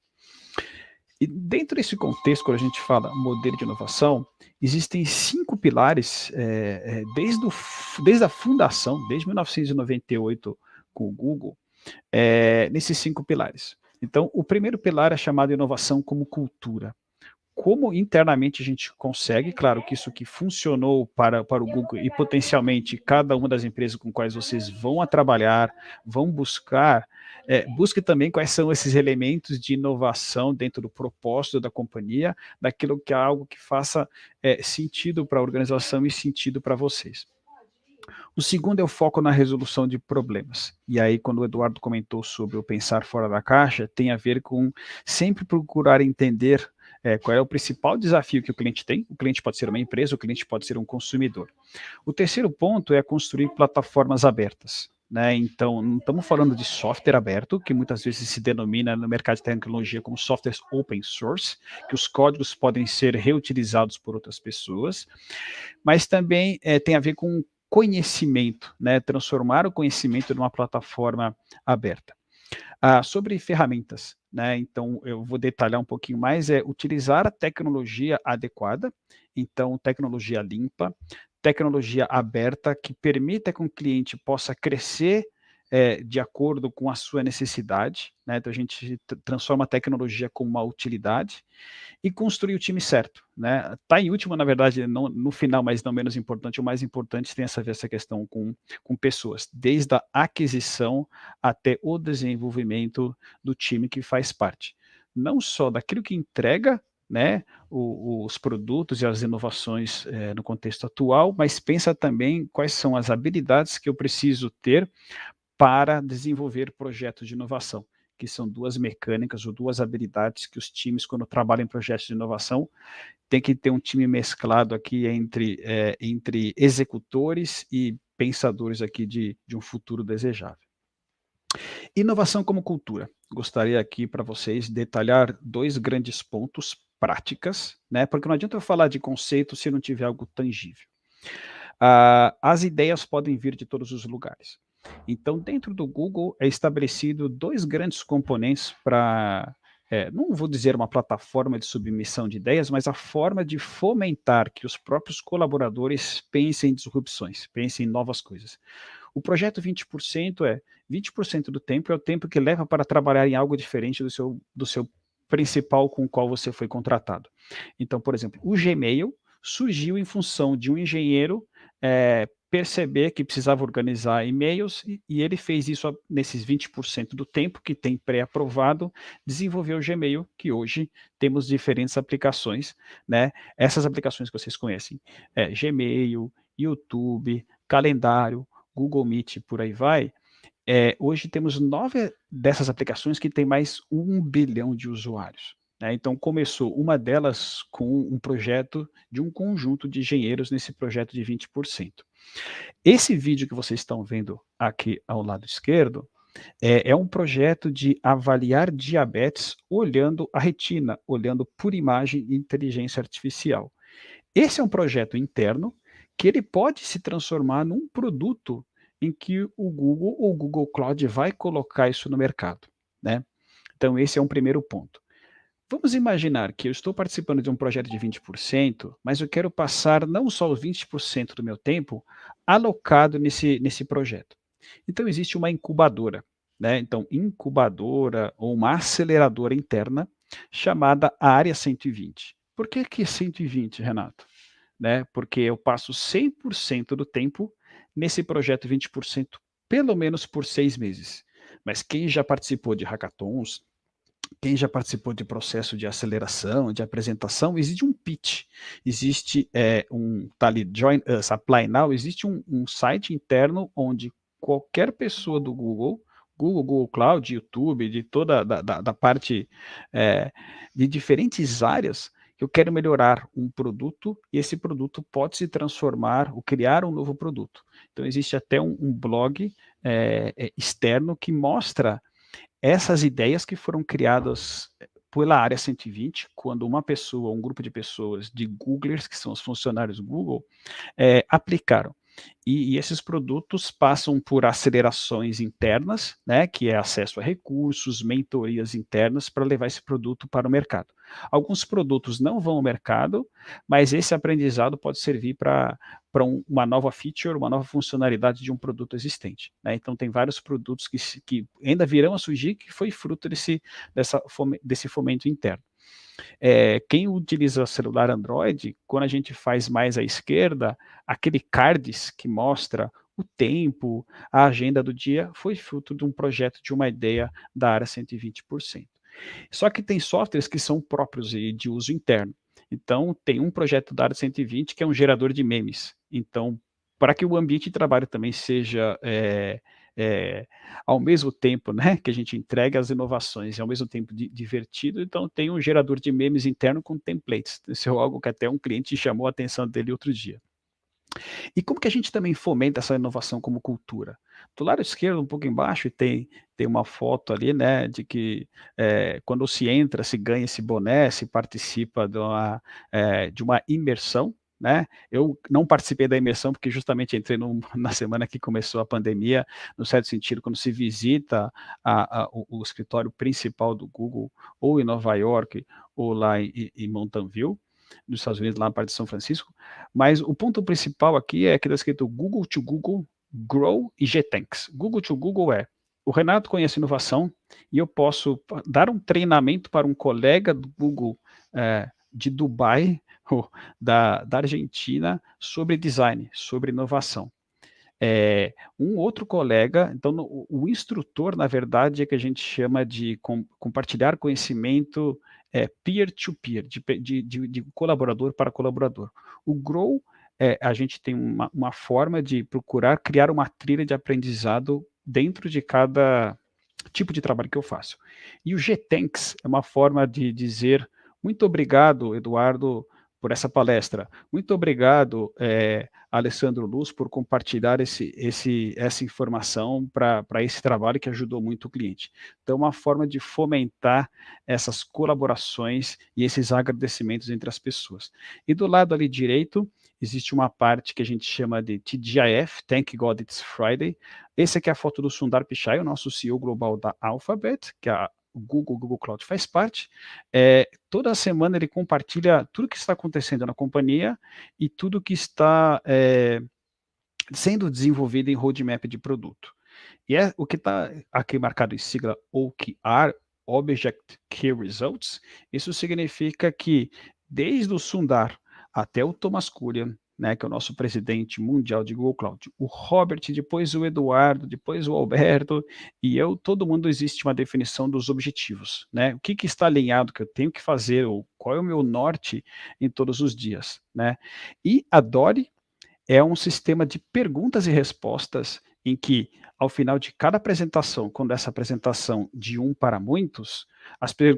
E dentro desse contexto, quando a gente fala modelo de inovação, existem 5 pilares, desde a fundação, desde 1998 com o Google, nesses 5 pilares. Então, o primeiro pilar é chamado inovação como cultura. Como internamente a gente consegue, claro que isso que funcionou para o Google e potencialmente cada uma das empresas com quais vocês vão a trabalhar, vão buscar, busque também quais são esses elementos de inovação dentro do propósito da companhia, daquilo que é algo que faça sentido para a organização e sentido para vocês. O segundo é o foco na resolução de problemas. E aí, quando o Eduardo comentou sobre o pensar fora da caixa, tem a ver com sempre procurar entender qual é o principal desafio que o cliente tem. O cliente pode ser uma empresa, o cliente pode ser um consumidor. O terceiro ponto é construir plataformas abertas. Né? Então, não estamos falando de software aberto, que muitas vezes se denomina no mercado de tecnologia como softwares open source, que os códigos podem ser reutilizados por outras pessoas, mas também tem a ver com conhecimento, né? Transformar o conhecimento numa plataforma aberta. Sobre ferramentas, né? Então eu vou detalhar um pouquinho mais, utilizar a tecnologia adequada, então tecnologia limpa, tecnologia aberta que permita que o cliente possa crescer de acordo com a sua necessidade, né? Então a gente transforma a tecnologia como uma utilidade e construir o time certo, né? Tá em último, na verdade, não, no final, mas não menos importante, o mais importante tem essa questão com pessoas, desde a aquisição até o desenvolvimento do time que faz parte. Não só daquilo que entrega, né, os produtos e as inovações no contexto atual, mas pensa também quais são as habilidades que eu preciso ter para desenvolver projetos de inovação, que são duas mecânicas ou duas habilidades que os times, quando trabalham em projetos de inovação, tem que ter um time mesclado aqui entre executores e pensadores aqui de um futuro desejável. Inovação como cultura. Gostaria aqui para vocês detalhar 2 grandes pontos práticas, né? Porque não adianta eu falar de conceito se não tiver algo tangível. As ideias podem vir de todos os lugares. Então, dentro do Google é estabelecido 2 grandes componentes para, não vou dizer uma plataforma de submissão de ideias, mas a forma de fomentar que os próprios colaboradores pensem em disrupções, pensem em novas coisas. O projeto 20% do tempo é o tempo que leva para trabalhar em algo diferente do seu principal com o qual você foi contratado. Então, por exemplo, o Gmail surgiu em função de um engenheiro perceber que precisava organizar e-mails e ele fez isso nesses 20% do tempo que tem pré-aprovado, desenvolveu o Gmail, que hoje temos diferentes aplicações, né? Essas aplicações que vocês conhecem, Gmail, YouTube, calendário, Google Meet, por aí vai. Hoje temos 9 dessas aplicações que tem mais 1 bilhão de usuários. Então, começou uma delas com um projeto de um conjunto de engenheiros nesse projeto de 20%. Esse vídeo que vocês estão vendo aqui ao lado esquerdo é um projeto de avaliar diabetes olhando a retina, olhando por imagem e inteligência artificial. Esse é um projeto interno que ele pode se transformar num produto em que o Google ou o Google Cloud vai colocar isso no mercado, né? Então, esse é um primeiro ponto. Vamos imaginar que eu estou participando de um projeto de 20%, mas eu quero passar não só os 20% do meu tempo alocado nesse projeto. Então, existe uma incubadora, né? Então, incubadora ou uma aceleradora interna chamada Área 120. Por que 120, Renato? Né? Porque eu passo 100% do tempo nesse projeto 20%, pelo menos por 6 meses. Mas quem já participou de hackathons, quem já participou de processo de aceleração, de apresentação, existe um pitch, existe tá ali, Join Us, Apply Now, existe um site interno onde qualquer pessoa do Google Cloud, YouTube, de toda da parte de diferentes áreas, eu quero melhorar um produto e esse produto pode se transformar ou criar um novo produto. Então, existe até um blog externo que mostra essas ideias que foram criadas pela Área 120, quando uma pessoa, um grupo de pessoas, de Googlers, que são os funcionários do Google, aplicaram. E esses produtos passam por acelerações internas, né, que é acesso a recursos, mentorias internas para levar esse produto para o mercado. Alguns produtos não vão ao mercado, mas esse aprendizado pode servir para uma nova feature, uma nova funcionalidade de um produto existente, né? Então, tem vários produtos que ainda virão a surgir que foi fruto desse fomento interno. Quem utiliza celular Android, quando a gente faz mais à esquerda, aquele cards que mostra o tempo, a agenda do dia, foi fruto de um projeto, de uma ideia da Área 120%. Só que tem softwares que são próprios e de uso interno. Então, tem um projeto da Área 120 que é um gerador de memes. Então, para que o ambiente de trabalho também seja ao mesmo tempo, né, que a gente entrega as inovações e ao mesmo tempo divertido, então tem um gerador de memes interno com templates. Isso é algo que até um cliente chamou a atenção dele outro dia. E como que a gente também fomenta essa inovação como cultura? Do lado esquerdo, um pouco embaixo, tem uma foto ali, né, de que quando se entra, se ganha esse boné, se participa de uma imersão, né? Eu não participei da imersão porque justamente entrei na semana que começou a pandemia, no certo sentido, quando se visita o escritório principal do Google, ou em Nova York, ou lá em Mountain View. dos Estados Unidos, lá na parte de São Francisco, mas o ponto principal aqui é que está escrito Google to Google, Grow e GTanks. Google to Google é, o Renato conhece inovação e eu posso dar um treinamento para um colega do Google de Dubai, ou da Argentina, sobre design, sobre inovação. Um outro colega, então o instrutor, na verdade, é que a gente chama de compartilhar conhecimento peer-to-peer, de colaborador para colaborador. O Grow, a gente tem uma forma de procurar criar uma trilha de aprendizado dentro de cada tipo de trabalho que eu faço. E o GTanks é uma forma de dizer muito obrigado, Eduardo, por essa palestra. Muito obrigado, Alessandro Luz, por compartilhar essa informação para esse trabalho que ajudou muito o cliente. Então, uma forma de fomentar essas colaborações e esses agradecimentos entre as pessoas. E do lado ali direito, existe uma parte que a gente chama de TGIF, Thank God It's Friday. Essa aqui é a foto do Sundar Pichai, o nosso CEO global da Alphabet, que é a Google Cloud faz parte. Toda semana ele compartilha tudo que está acontecendo na companhia e tudo que está sendo desenvolvido em roadmap de produto. E o que está aqui marcado em sigla OKR, Object Key Results, isso significa que desde o Sundar até o Thomas Kurian, né, que é o nosso presidente mundial de Google Cloud, o Robert, depois o Eduardo, depois o Alberto, e eu, todo mundo, existe uma definição dos objetivos, né, o que está alinhado, que eu tenho que fazer, ou qual é o meu norte em todos os dias, né, e a Dory é um sistema de perguntas e respostas em que, ao final de cada apresentação, quando essa apresentação de um para muitos,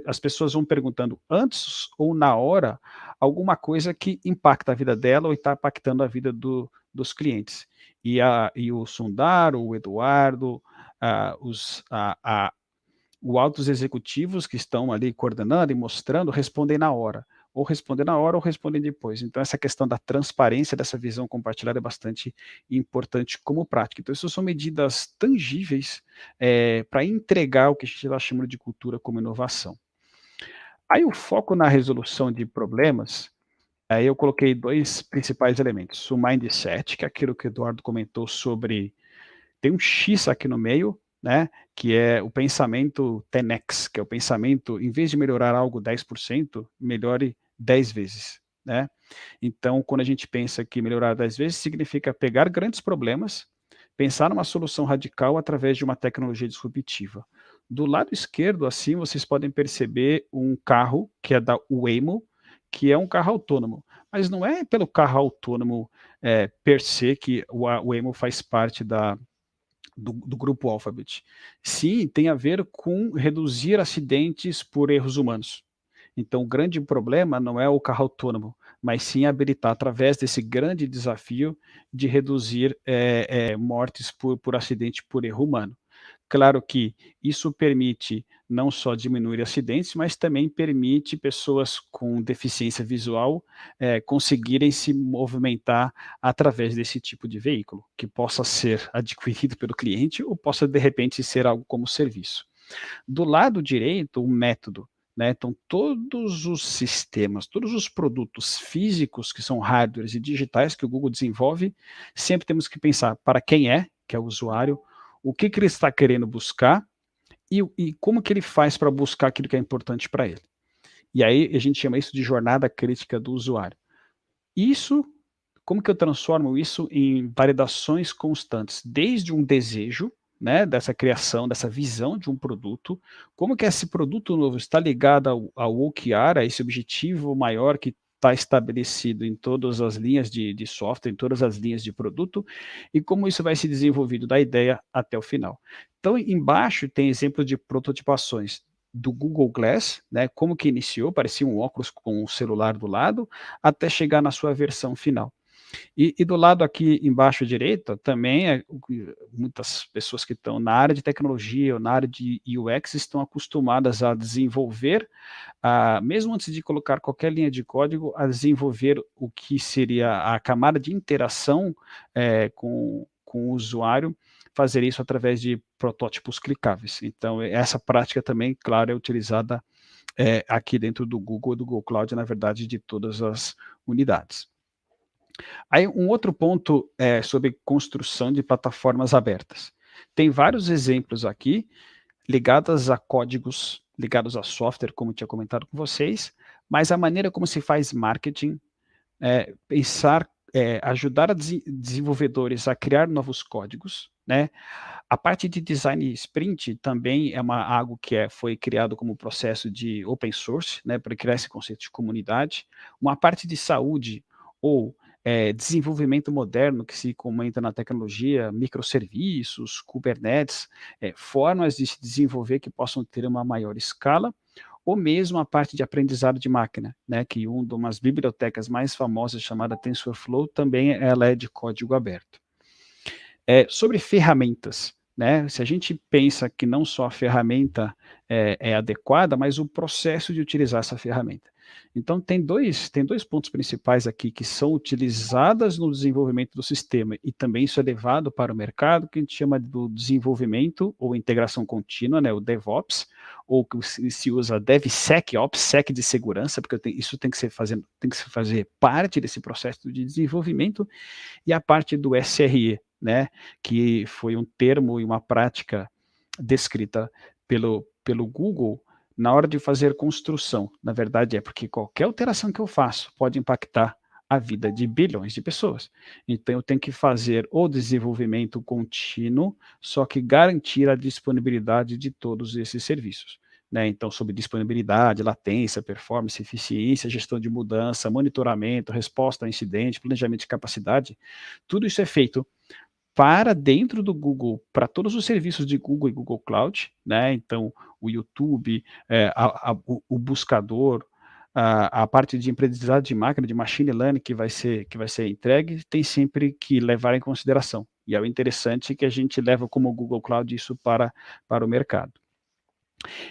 as pessoas vão perguntando antes ou na hora alguma coisa que impacta a vida dela ou está impactando a vida dos clientes. E o Sundar, o Eduardo, os altos executivos que estão ali coordenando e mostrando, respondem na hora. Ou respondem na hora ou respondem depois. Então, essa questão da transparência, dessa visão compartilhada é bastante importante como prática. Então, isso são medidas tangíveis para entregar o que a gente está chamando de cultura como inovação. Aí, o foco na resolução de problemas, aí eu coloquei dois principais elementos. O mindset, que é aquilo que o Eduardo comentou sobre, tem um X aqui no meio, né, que é o pensamento 10x, que é o pensamento, em vez de melhorar algo 10%, melhore 10 vezes, né? Então, quando a gente pensa que melhorar 10 vezes, significa pegar grandes problemas, pensar numa solução radical através de uma tecnologia disruptiva. Do lado esquerdo, assim, vocês podem perceber um carro, que é da Waymo, que é um carro autônomo. Mas não é pelo carro autônomo per se que o Waymo faz parte do grupo Alphabet. Sim, tem a ver com reduzir acidentes por erros humanos. Então, o grande problema não é o carro autônomo, mas sim habilitar, através desse grande desafio, de reduzir mortes por acidente por erro humano. Claro que isso permite não só diminuir acidentes, mas também permite pessoas com deficiência visual conseguirem se movimentar através desse tipo de veículo, que possa ser adquirido pelo cliente ou possa, de repente, ser algo como serviço. Do lado direito, o método. Né? Então, todos os sistemas, todos os produtos físicos, que são hardwares e digitais que o Google desenvolve, sempre temos que pensar para quem que é o usuário, o que ele está querendo buscar e como que ele faz para buscar aquilo que é importante para ele. E aí a gente chama isso de jornada crítica do usuário. Isso, como que eu transformo isso em validações constantes, desde um desejo, né, dessa criação, dessa visão de um produto, como que esse produto novo está ligado ao OKR, a esse objetivo maior que está estabelecido em todas as linhas de software, em todas as linhas de produto, e como isso vai se desenvolvendo da ideia até o final. Então, embaixo tem exemplo de prototipações do Google Glass, né, como que iniciou, parecia um óculos com um celular do lado, até chegar na sua versão final. E do lado aqui embaixo à direita, também muitas pessoas que estão na área de tecnologia ou na área de UX estão acostumadas a desenvolver, mesmo antes de colocar qualquer linha de código, a desenvolver o que seria a camada de interação com o usuário, fazer isso através de protótipos clicáveis. Então, essa prática também, claro, é utilizada aqui dentro do Google Cloud, na verdade, de todas as unidades. Aí, um outro ponto é sobre construção de plataformas abertas. Tem vários exemplos aqui, ligadas a códigos, ligados a software, como eu tinha comentado com vocês, mas a maneira como se faz marketing, ajudar desenvolvedores a criar novos códigos, né? A parte de design sprint também é algo que foi criado como processo de open source, né, para criar esse conceito de comunidade. Uma parte de saúde ou desenvolvimento moderno que se comenta na tecnologia, microserviços, Kubernetes, formas de se desenvolver que possam ter uma maior escala, ou mesmo a parte de aprendizado de máquina, né, que uma das bibliotecas mais famosas, chamada TensorFlow, também ela é de código aberto. Sobre ferramentas, né, se a gente pensa que não só a ferramenta é adequada, mas o processo de utilizar essa ferramenta. Então, tem dois pontos principais aqui que são utilizadas no desenvolvimento do sistema e também isso é levado para o mercado, que a gente chama do desenvolvimento ou integração contínua, né, o DevOps, ou que se usa DevSecOps, Sec de segurança, porque isso tem que se fazer parte desse processo de desenvolvimento, e a parte do SRE, né, que foi um termo e uma prática descrita pelo Google na hora de fazer construção. Na verdade, é porque qualquer alteração que eu faço pode impactar a vida de bilhões de pessoas. Então, eu tenho que fazer o desenvolvimento contínuo, só que garantir a disponibilidade de todos esses serviços. Né? Então, sobre disponibilidade, latência, performance, eficiência, gestão de mudança, monitoramento, resposta a incidente, planejamento de capacidade, tudo isso é feito para dentro do Google, para todos os serviços de Google e Google Cloud, né? Então, o YouTube, o buscador, a parte de aprendizado de máquina, de machine learning que vai ser entregue, tem sempre que levar em consideração. E é o interessante que a gente leva como Google Cloud isso para o mercado.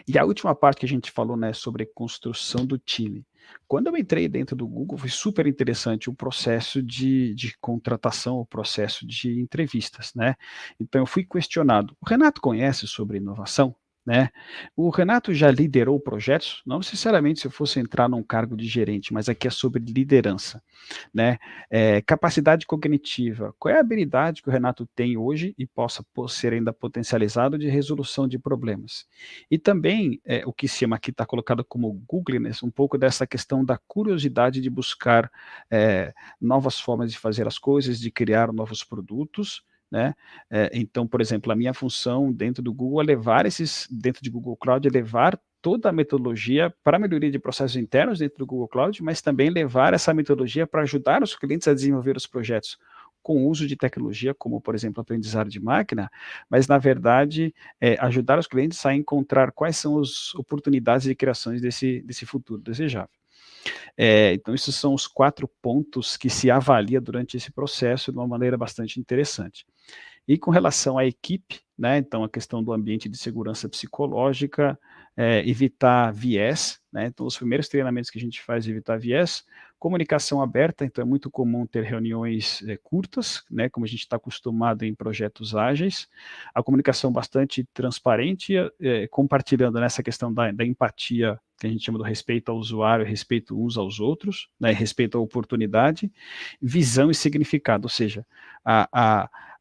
E a última parte que a gente falou, né, sobre construção do time. Quando eu entrei dentro do Google, foi super interessante o processo de contratação, o processo de entrevistas, né? Então, eu fui questionado. O Renato conhece sobre inovação? Né? O Renato já liderou projetos, não necessariamente se eu fosse entrar num cargo de gerente, mas aqui é sobre liderança, né? Capacidade cognitiva, qual é a habilidade que o Renato tem hoje e possa ser ainda potencializado de resolução de problemas? E também, o que se chama aqui, está colocado como Googliness, um pouco dessa questão da curiosidade de buscar novas formas de fazer as coisas, de criar novos produtos, né? Então, por exemplo, a minha função dentro do Google é dentro de Google Cloud, é levar toda a metodologia para a melhoria de processos internos dentro do Google Cloud, mas também levar essa metodologia para ajudar os clientes a desenvolver os projetos com o uso de tecnologia, como, por exemplo, aprendizado de máquina, mas, na verdade, ajudar os clientes a encontrar quais são as oportunidades de criações desse futuro desejável. Então, esses são os 4 pontos que se avalia durante esse processo de uma maneira bastante interessante. E com relação à equipe, né, então a questão do ambiente de segurança psicológica, evitar viés, né, então os primeiros treinamentos que a gente faz é evitar viés, comunicação aberta, então é muito comum ter reuniões curtas, né, como a gente está acostumado em projetos ágeis, a comunicação bastante transparente, compartilhando nessa questão da empatia, que a gente chama do respeito ao usuário, respeito uns aos outros, né, respeito à oportunidade, visão e significado, ou seja,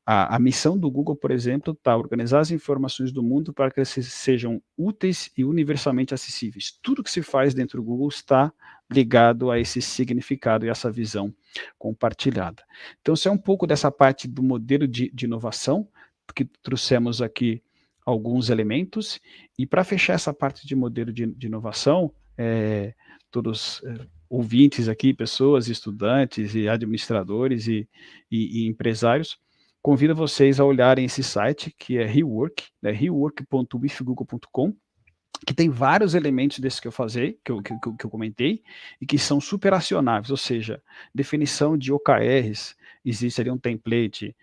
a missão do Google, por exemplo, está organizar as informações do mundo para que elas sejam úteis e universalmente acessíveis. Tudo que se faz dentro do Google está ligado a esse significado e essa visão compartilhada. Então, isso é um pouco dessa parte do modelo de inovação, que trouxemos aqui alguns elementos, e para fechar essa parte de modelo de inovação, todos ouvintes aqui, pessoas, estudantes e administradores e empresários, convido vocês a olharem esse site, que é Rework, né, rework.withgoogle.com, que tem vários elementos desses que eu comentei, e que são super acionáveis, ou seja, definição de OKRs, existe ali um template,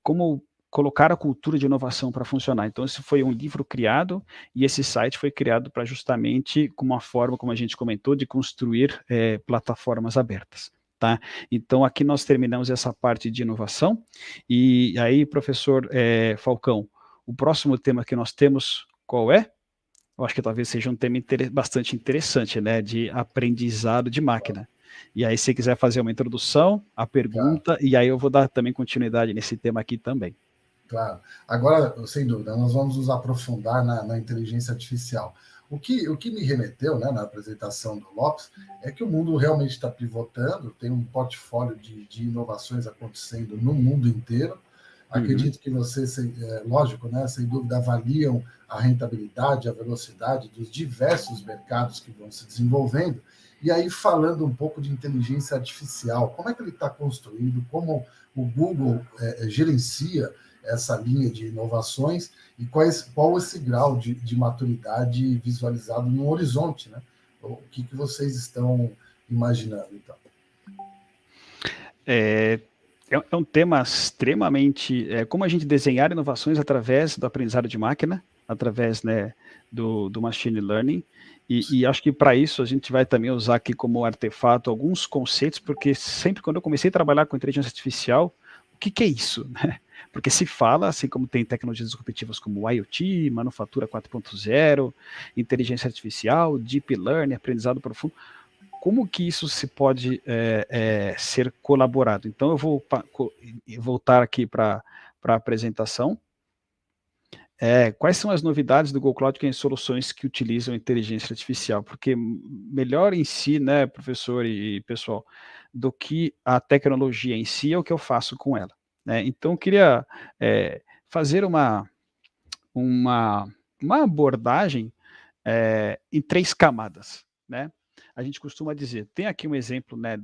como colocar a cultura de inovação para funcionar. Então, esse foi um livro criado, e esse site foi criado para justamente, com uma forma, como a gente comentou, de construir plataformas abertas. Tá? Então, aqui nós terminamos essa parte de inovação, e aí, professor Falcão, o próximo tema que nós temos, qual é? eu acho que talvez seja um tema bastante interessante, né, de aprendizado de máquina. E aí, se quiser fazer uma introdução, a pergunta, e aí eu vou dar também continuidade nesse tema aqui também. Claro. Agora, sem dúvida, nós vamos nos aprofundar na inteligência artificial. O que me remeteu, né, na apresentação do Lopes é que o mundo realmente está pivotando, tem um portfólio de inovações acontecendo no mundo inteiro. Acredito que vocês, lógico, né, sem dúvida, avaliam a rentabilidade, a velocidade dos diversos mercados que vão se desenvolvendo. E aí, falando um pouco de inteligência artificial, como é que ele está construído, como o Google gerencia essa linha de inovações e qual esse grau de maturidade visualizado no horizonte, né? O que vocês estão imaginando, então? É um tema extremamente... como a gente desenhar inovações através do aprendizado de máquina, através, né, do machine learning, e acho que para isso a gente vai também usar aqui como artefato alguns conceitos, porque sempre quando eu comecei a trabalhar com inteligência artificial, o que é isso, né? Porque se fala, assim como tem tecnologias disruptivas como IoT, manufatura 4.0, inteligência artificial, deep learning, aprendizado profundo, como que isso se pode ser colaborado? Então, eu vou voltar aqui para a apresentação. Quais são as novidades do Google Cloud em soluções que utilizam inteligência artificial? Porque melhor em si, né, professor e pessoal, do que a tecnologia em si é o que eu faço com ela, né? Então, eu queria fazer uma abordagem em 3 camadas, né? A gente costuma dizer, tem aqui um exemplo, né,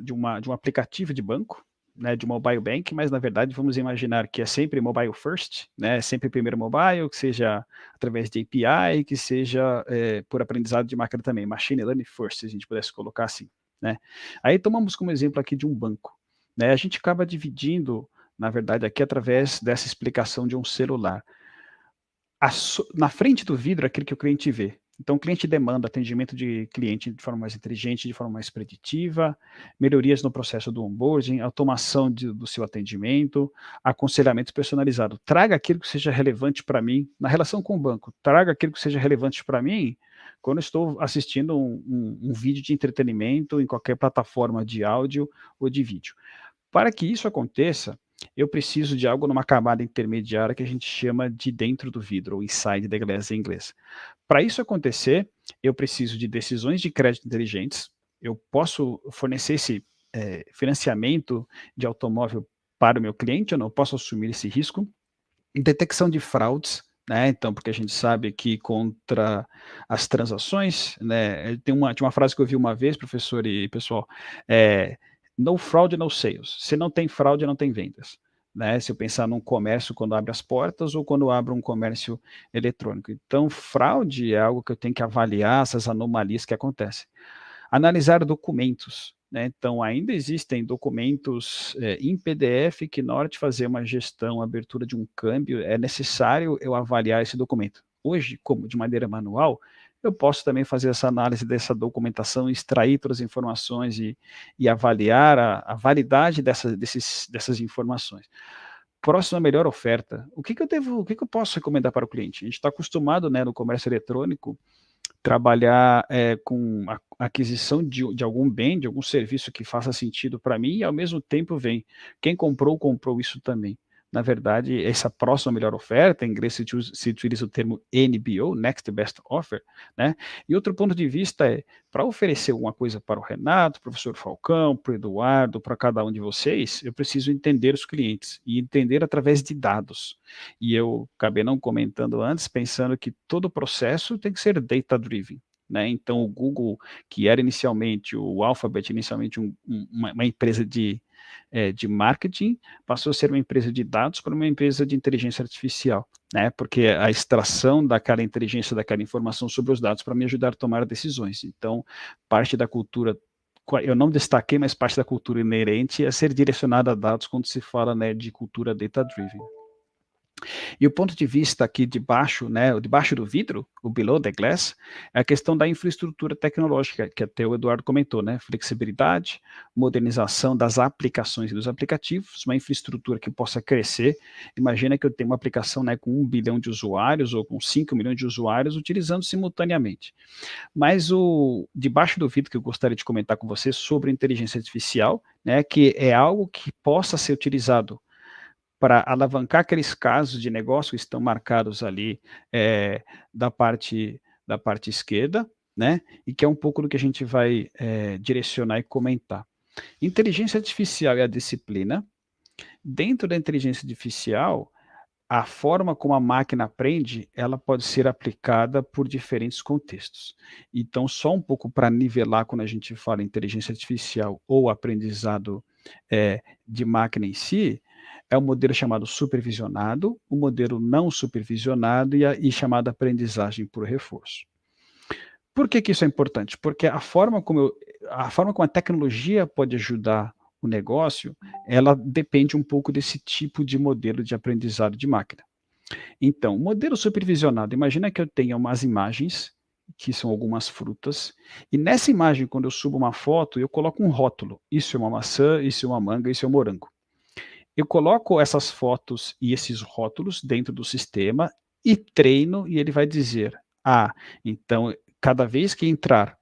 de um aplicativo de banco, né, de mobile bank, mas na verdade vamos imaginar que é sempre mobile first, né, sempre primeiro mobile, que seja através de API, que seja por aprendizado de máquina também, machine learning first, se a gente pudesse colocar assim, né. Aí tomamos como exemplo aqui de um banco, né, a gente acaba dividindo, na verdade, aqui através dessa explicação de um celular. Na frente do vidro, aquilo que o cliente vê. Então, o cliente demanda atendimento de cliente de forma mais inteligente, de forma mais preditiva, melhorias no processo do onboarding, automação do seu atendimento, aconselhamento personalizado. Traga aquilo que seja relevante para mim, na relação com o banco, traga aquilo que seja relevante para mim quando eu estou assistindo um vídeo de entretenimento em qualquer plataforma de áudio ou de vídeo. Para que isso aconteça, eu preciso de algo numa camada intermediária que a gente chama de dentro do vidro, ou inside the glass em inglês. Para isso acontecer, eu preciso de decisões de crédito inteligentes, eu posso fornecer esse financiamento de automóvel para o meu cliente, eu não posso assumir esse risco, detecção de fraudes, né, então, porque a gente sabe que contra as transações, né, tinha uma frase que eu vi uma vez, professor e pessoal, no fraud, no sales. Se não tem fraude, não tem vendas, né? Se eu pensar num comércio quando abre as portas ou quando abro um comércio eletrônico. Então, fraude é algo que eu tenho que avaliar, essas anomalias que acontecem. Analisar documentos, né? Então, ainda existem documentos em PDF que na hora de fazer uma gestão, abertura de um câmbio, é necessário eu avaliar esse documento. Hoje, como de maneira manual, eu posso também fazer essa análise dessa documentação, extrair todas as informações e avaliar a validade dessas informações. Próxima melhor oferta. O que eu posso recomendar para o cliente? A gente está acostumado, né, no comércio eletrônico, trabalhar com a aquisição de algum bem, de algum serviço que faça sentido para mim e ao mesmo tempo quem comprou isso também. Na verdade, essa próxima melhor oferta, em inglês se utiliza o termo NBO, Next Best Offer, né? E outro ponto de vista para oferecer alguma coisa para o Renato, professor Falcão, para o Eduardo, para cada um de vocês, eu preciso entender os clientes e entender através de dados. E eu acabei não comentando antes, pensando que todo o processo tem que ser data-driven, né? Então, o Google, que era inicialmente, o Alphabet, inicialmente uma empresa de marketing, passou a ser uma empresa de dados para uma empresa de inteligência artificial, né? Porque a extração daquela inteligência, daquela informação sobre os dados para me ajudar a tomar decisões. Então, parte da cultura, eu não destaquei, mas parte da cultura inerente é ser direcionada a dados quando se fala, né, de cultura data-driven. E o ponto de vista aqui debaixo, né, debaixo do vidro, o below the glass, é a questão da infraestrutura tecnológica, que até o Eduardo comentou, né, flexibilidade, modernização das aplicações e dos aplicativos, uma infraestrutura que possa crescer. Imagina que eu tenho uma aplicação, né, com 1 bilhão de usuários ou com 5 milhões de usuários utilizando simultaneamente. Mas o debaixo do vidro que eu gostaria de comentar com você sobre inteligência artificial, né, que é algo que possa ser utilizado para alavancar aqueles casos de negócio que estão marcados ali da parte esquerda, né? E que é um pouco do que a gente vai direcionar e comentar. Inteligência artificial e a disciplina. Dentro da inteligência artificial, a forma como a máquina aprende, ela pode ser aplicada por diferentes contextos. Então, só um pouco para nivelar quando a gente fala em inteligência artificial ou aprendizado de máquina em si, é o modelo chamado supervisionado, o modelo não supervisionado e chamada aprendizagem por reforço. Por que isso é importante? Porque a forma como a tecnologia pode ajudar o negócio, ela depende um pouco desse tipo de modelo de aprendizado de máquina. Então, modelo supervisionado, imagina que eu tenha umas imagens, que são algumas frutas, e nessa imagem, quando eu subo uma foto, eu coloco um rótulo. Isso é uma maçã, isso é uma manga, isso é um morango. Eu coloco essas fotos e esses rótulos dentro do sistema e treino, e ele vai dizer, então, cada vez que entrar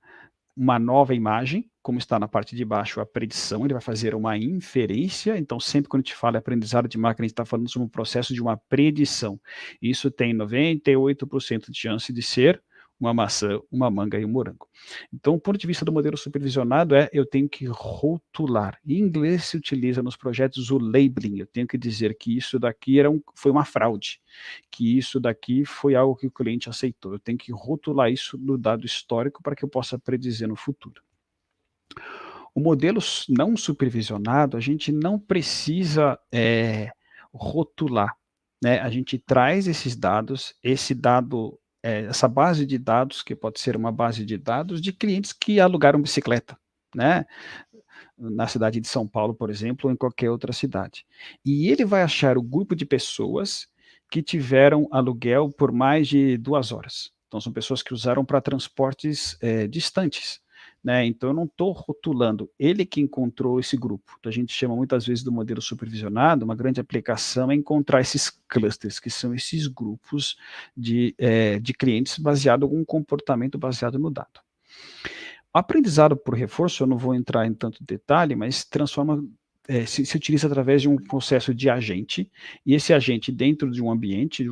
uma nova imagem, como está na parte de baixo a predição, ele vai fazer uma inferência, então sempre quando a gente fala em aprendizado de máquina, a gente está falando sobre um processo de uma predição. Isso tem 98% de chance de ser uma maçã, uma manga e um morango. Então, do ponto de vista do modelo supervisionado, eu tenho que rotular. Em inglês se utiliza nos projetos o labeling, eu tenho que dizer que isso daqui foi uma fraude, que isso daqui foi algo que o cliente aceitou. Eu tenho que rotular isso no dado histórico para que eu possa predizer no futuro. O modelo não supervisionado, a gente não precisa rotular, né? A gente traz esses dados, essa base de dados, que pode ser uma base de dados de clientes que alugaram bicicleta, né? Na cidade de São Paulo, por exemplo, ou em qualquer outra cidade. E ele vai achar o grupo de pessoas que tiveram aluguel por mais de 2 horas. Então, são pessoas que usaram para transportes distantes, né? Então, eu não estou rotulando, ele que encontrou esse grupo. Então, a gente chama muitas vezes do modelo supervisionado, uma grande aplicação é encontrar esses clusters, que são esses grupos de clientes baseado em algum comportamento baseado no dado. O aprendizado por reforço, eu não vou entrar em tanto detalhe, mas se utiliza através de um processo de agente, e esse agente dentro de um ambiente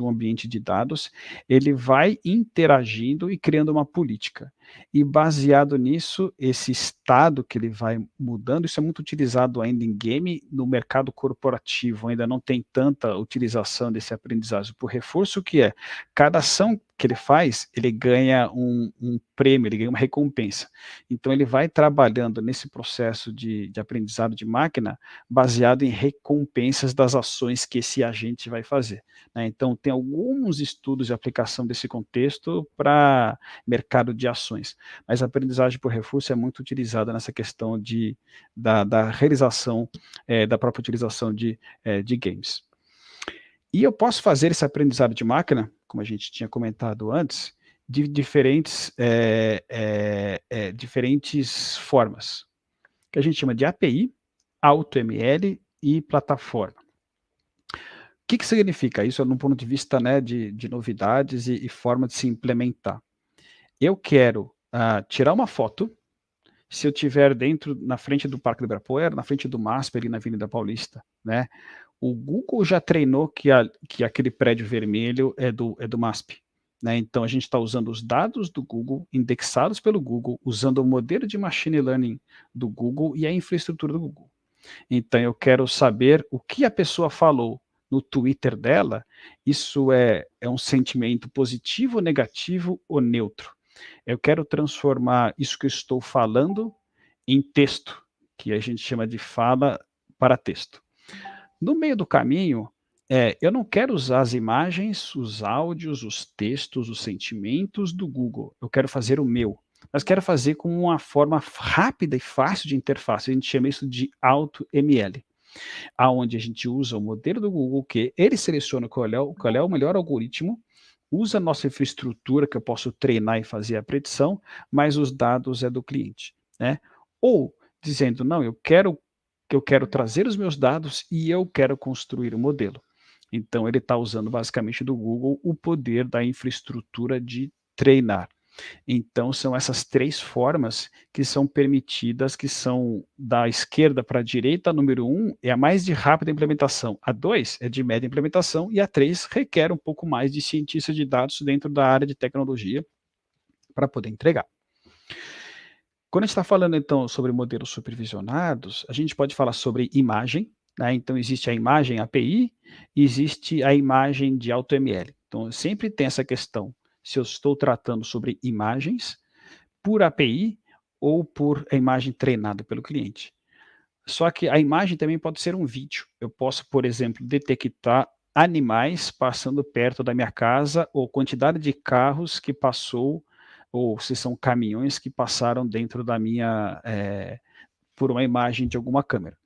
de dados, ele vai interagindo e criando uma política. E baseado nisso, esse estado que ele vai mudando, isso é muito utilizado ainda em game, no mercado corporativo, ainda não tem tanta utilização desse aprendizado por reforço, que é, cada ação que ele faz, ele ganha um prêmio, ele ganha uma recompensa. Então, ele vai trabalhando nesse processo de aprendizado de máquina, baseado em recompensas das ações que esse agente vai fazer, né? Então, tem alguns estudos de aplicação desse contexto para mercado de ações, mas a aprendizagem por reforço é muito utilizada nessa questão da realização, da própria utilização de games. E eu posso fazer esse aprendizado de máquina, como a gente tinha comentado antes, de diferentes formas, que a gente chama de API, AutoML e plataforma. O que significa isso, no ponto de vista, né, de novidades e forma de se implementar? Eu quero tirar uma foto, se eu estiver na frente do Parque do Ibirapuera, na frente do MASP, ali na Avenida Paulista, né? O Google já treinou que aquele prédio vermelho é do MASP, né? Então, a gente está usando os dados do Google, indexados pelo Google, usando o modelo de machine learning do Google e a infraestrutura do Google. Então, eu quero saber o que a pessoa falou no Twitter dela, isso é um sentimento positivo, negativo ou neutro. Eu quero transformar isso que eu estou falando em texto, que a gente chama de fala para texto. No meio do caminho, eu não quero usar as imagens, os áudios, os textos, os sentimentos do Google. Eu quero fazer o meu, mas quero fazer com uma forma rápida e fácil de interface. A gente chama isso de AutoML. aonde a gente usa o modelo do Google, que ele seleciona qual é o melhor algoritmo, usa a nossa infraestrutura, que eu posso treinar e fazer a predição, mas os dados é do cliente, né? Ou dizendo, não, eu quero trazer os meus dados e eu quero construir o modelo. Então, ele está usando basicamente do Google o poder da infraestrutura de treinar. Então, são essas 3 formas que são permitidas, que são da esquerda para a direita. A número 1 é a mais de rápida implementação, a 2 é de média implementação e a 3 requer um pouco mais de cientista de dados dentro da área de tecnologia para poder entregar. Quando a gente está falando, então, sobre modelos supervisionados, a gente pode falar sobre imagem, né? Então, existe a imagem API, existe a imagem de AutoML. Então, sempre tem essa questão, se eu estou tratando sobre imagens por API ou por a imagem treinada pelo cliente. Só que a imagem também pode ser um vídeo. Eu posso, por exemplo, detectar animais passando perto da minha casa ou quantidade de carros que passou ou se são caminhões que passaram dentro da minha, por uma imagem de alguma câmera.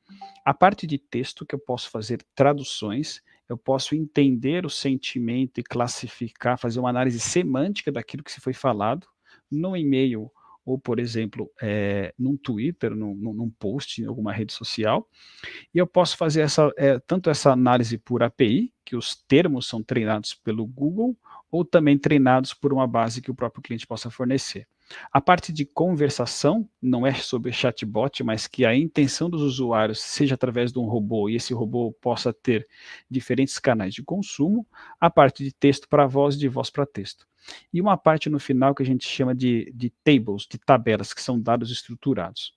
A parte de texto que eu posso fazer traduções, eu posso entender o sentimento e classificar, fazer uma análise semântica daquilo que se foi falado no e-mail ou, por exemplo, num Twitter, num post, em alguma rede social, e eu posso fazer tanto essa análise por API, que os termos são treinados pelo Google, ou também treinados por uma base que o próprio cliente possa fornecer. A parte de conversação não é sobre chatbot, mas que a intenção dos usuários seja através de um robô e esse robô possa ter diferentes canais de consumo. A parte de texto para voz e de voz para texto. E uma parte no final que a gente chama de tables, de tabelas, que são dados estruturados.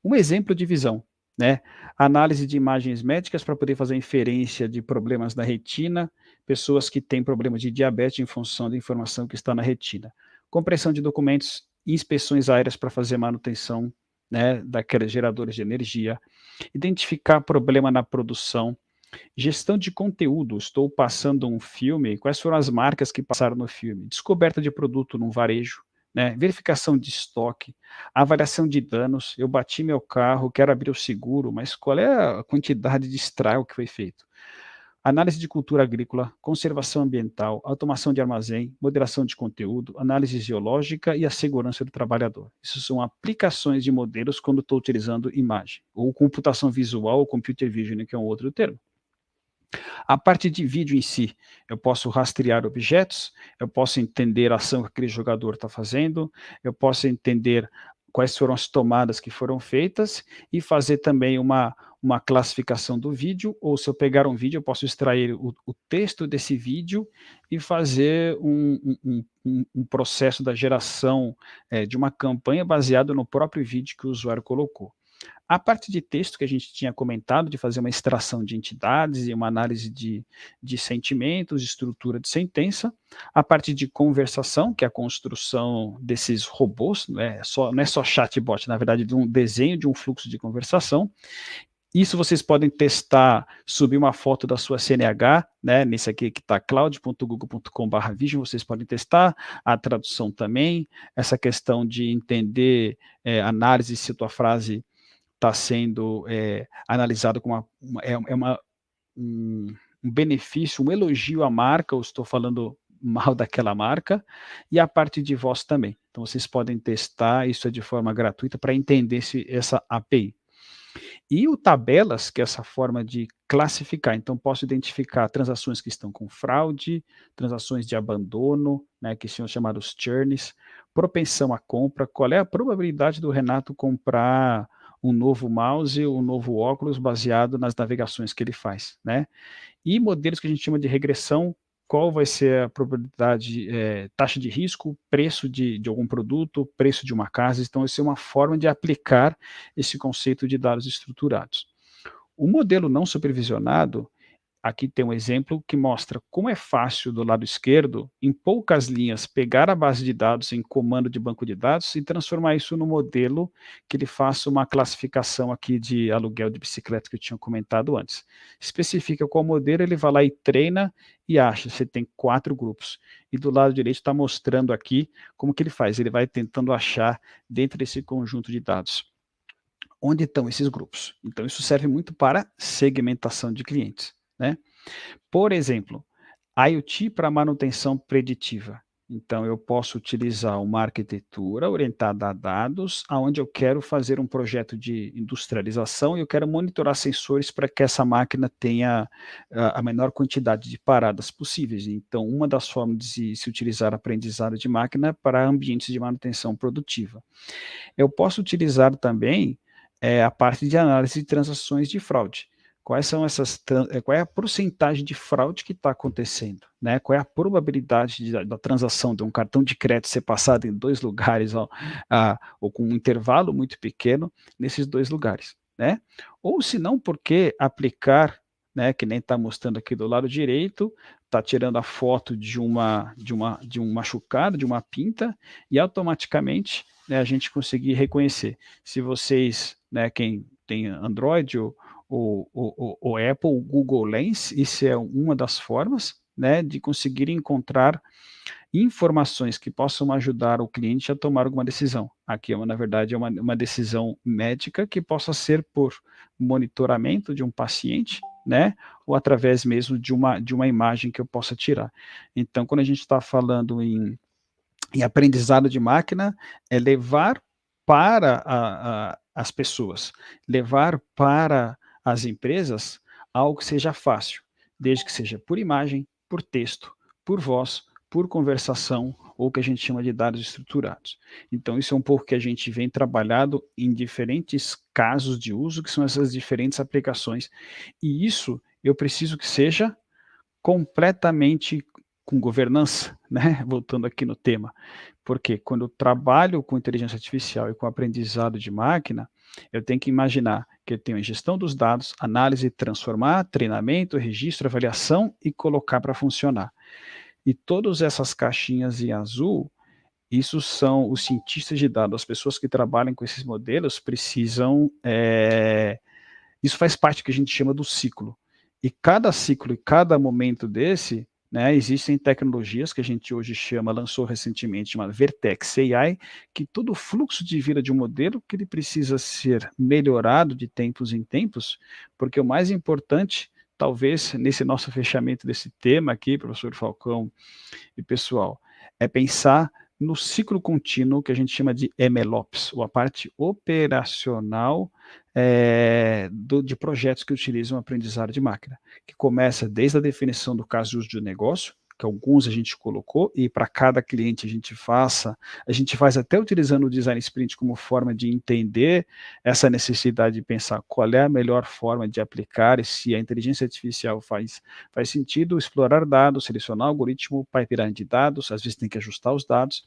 Um exemplo de visão, né? Análise de imagens médicas para poder fazer inferência de problemas na retina, pessoas que têm problemas de diabetes em função da informação que está na retina. Compressão de documentos, inspeções aéreas para fazer manutenção, né, daqueles geradores de energia, identificar problema na produção, gestão de conteúdo, estou passando um filme, quais foram as marcas que passaram no filme, descoberta de produto num varejo, né, verificação de estoque, avaliação de danos, eu bati meu carro, quero abrir o seguro, mas qual é a quantidade de estrago que foi feito? Análise de cultura agrícola, conservação ambiental, automação de armazém, moderação de conteúdo, análise geológica e a segurança do trabalhador. Isso são aplicações de modelos quando estou utilizando imagem, ou computação visual, ou computer vision, que é um outro termo. A parte de vídeo em si, eu posso rastrear objetos, eu posso entender a ação que aquele jogador está fazendo, eu posso entender quais foram as tomadas que foram feitas e fazer também uma classificação do vídeo, ou se eu pegar um vídeo, eu posso extrair o texto desse vídeo e fazer um processo da geração de uma campanha baseado no próprio vídeo que o usuário colocou. A parte de texto que a gente tinha comentado, de fazer uma extração de entidades e uma análise de sentimentos, de estrutura de sentença. A parte de conversação, que é a construção desses robôs, não é só chatbot, na verdade, de um desenho de um fluxo de conversação. Isso vocês podem testar, subir uma foto da sua CNH, né, nesse aqui que está cloud.google.com/vision, vocês podem testar, a tradução também, essa questão de entender, análise se a tua frase está sendo analisado como um benefício, um elogio à marca, ou estou falando mal daquela marca, e a parte de voz também. Então, vocês podem testar, isso é de forma gratuita, para entender essa API. E o tabelas, que é essa forma de classificar, então posso identificar transações que estão com fraude, transações de abandono, né, que são chamados churns, propensão à compra, qual é a probabilidade do Renato comprar um novo mouse, um novo óculos baseado nas navegações que ele faz, né? E modelos que a gente chama de regressão, qual vai ser a probabilidade, taxa de risco, preço de algum produto, preço de uma casa. Então, essa é uma forma de aplicar esse conceito de dados estruturados. O modelo não supervisionado, aqui tem um exemplo que mostra como é fácil, do lado esquerdo, em poucas linhas, pegar a base de dados em comando de banco de dados e transformar isso no modelo que ele faça uma classificação aqui de aluguel de bicicleta que eu tinha comentado antes. Especifica qual modelo, ele vai lá e treina e acha, você tem 4 grupos. E do lado direito está mostrando aqui como que ele faz, ele vai tentando achar dentro desse conjunto de dados. onde estão esses grupos. Então, isso serve muito para segmentação de clientes, né? Por exemplo, IoT para manutenção preditiva. Então, eu posso utilizar uma arquitetura orientada a dados, aonde eu quero fazer um projeto de industrialização e eu quero monitorar sensores para que essa máquina tenha a menor quantidade de paradas possíveis. Então, uma das formas de se utilizar aprendizado de máquina é para ambientes de manutenção produtiva. Eu posso utilizar também a parte de análise de transações de fraude. Quais são qual é a porcentagem de fraude que está acontecendo, né? Qual é a probabilidade da transação de um cartão de crédito ser passado em 2 lugares, ou com um intervalo muito pequeno nesses 2 lugares, né? Ou se não, por que aplicar, né, que nem está mostrando aqui do lado direito, está tirando a foto de um machucado, de uma pinta, e automaticamente, né, a gente conseguir reconhecer. Se vocês, né, quem tem Android o Apple, o Google Lens, isso é uma das formas, né, de conseguir encontrar informações que possam ajudar o cliente a tomar alguma decisão. Aqui, na verdade, é uma decisão médica que possa ser por monitoramento de um paciente, né, ou através mesmo de uma imagem que eu possa tirar. Então, quando a gente está falando em aprendizado de máquina, é levar para as pessoas, levar para as empresas algo que seja fácil, desde que seja por imagem, por texto, por voz, por conversação, ou que a gente chama de dados estruturados. Então, isso é um pouco que a gente vem trabalhado em diferentes casos de uso, que são essas diferentes aplicações, e isso eu preciso que seja completamente com governança, né? Voltando aqui no tema, porque quando eu trabalho com inteligência artificial e com aprendizado de máquina, eu tenho que imaginar que eu tenho a gestão dos dados, análise, transformar, treinamento, registro, avaliação e colocar para funcionar. E todas essas caixinhas em azul, isso são os cientistas de dados, as pessoas que trabalham com esses modelos precisam, isso faz parte do que a gente chama do ciclo. E cada ciclo e cada momento desse, né, existem tecnologias que a gente hoje lançou recentemente, chamada Vertex AI, que todo o fluxo de vida de um modelo que ele precisa ser melhorado de tempos em tempos, porque o mais importante, talvez, nesse nosso fechamento desse tema aqui, professor Falcão e pessoal, é pensar no ciclo contínuo que a gente chama de MLOps, ou a parte operacional de projetos que utilizam aprendizado de máquina, que começa desde a definição do caso de uso de negócio, que alguns a gente colocou, e para cada cliente a gente faz até utilizando o Design Sprint como forma de entender essa necessidade de pensar qual é a melhor forma de aplicar, e se a inteligência artificial faz sentido explorar dados, selecionar algoritmo, pipeline de dados, às vezes tem que ajustar os dados,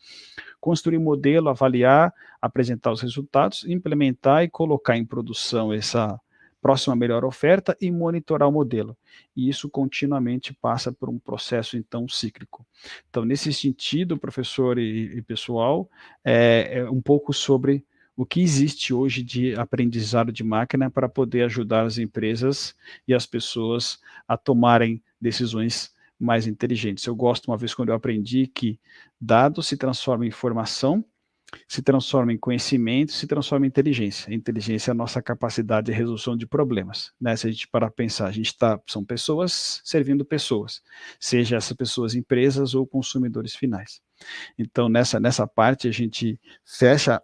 construir modelo, avaliar, apresentar os resultados, implementar e colocar em produção essa próxima melhor oferta e monitorar o modelo. E isso continuamente passa por um processo, então, cíclico. Então, nesse sentido, professor e pessoal, é um pouco sobre o que existe hoje de aprendizado de máquina para poder ajudar as empresas e as pessoas a tomarem decisões mais inteligentes. Eu gosto, uma vez quando eu aprendi, que dados se transformam em informação, se transforma em conhecimento, se transforma em inteligência. A inteligência é a nossa capacidade de resolução de problemas, né? Se a gente parar para pensar, são pessoas servindo pessoas, seja essas pessoas empresas ou consumidores finais. Então, nessa parte, a gente fecha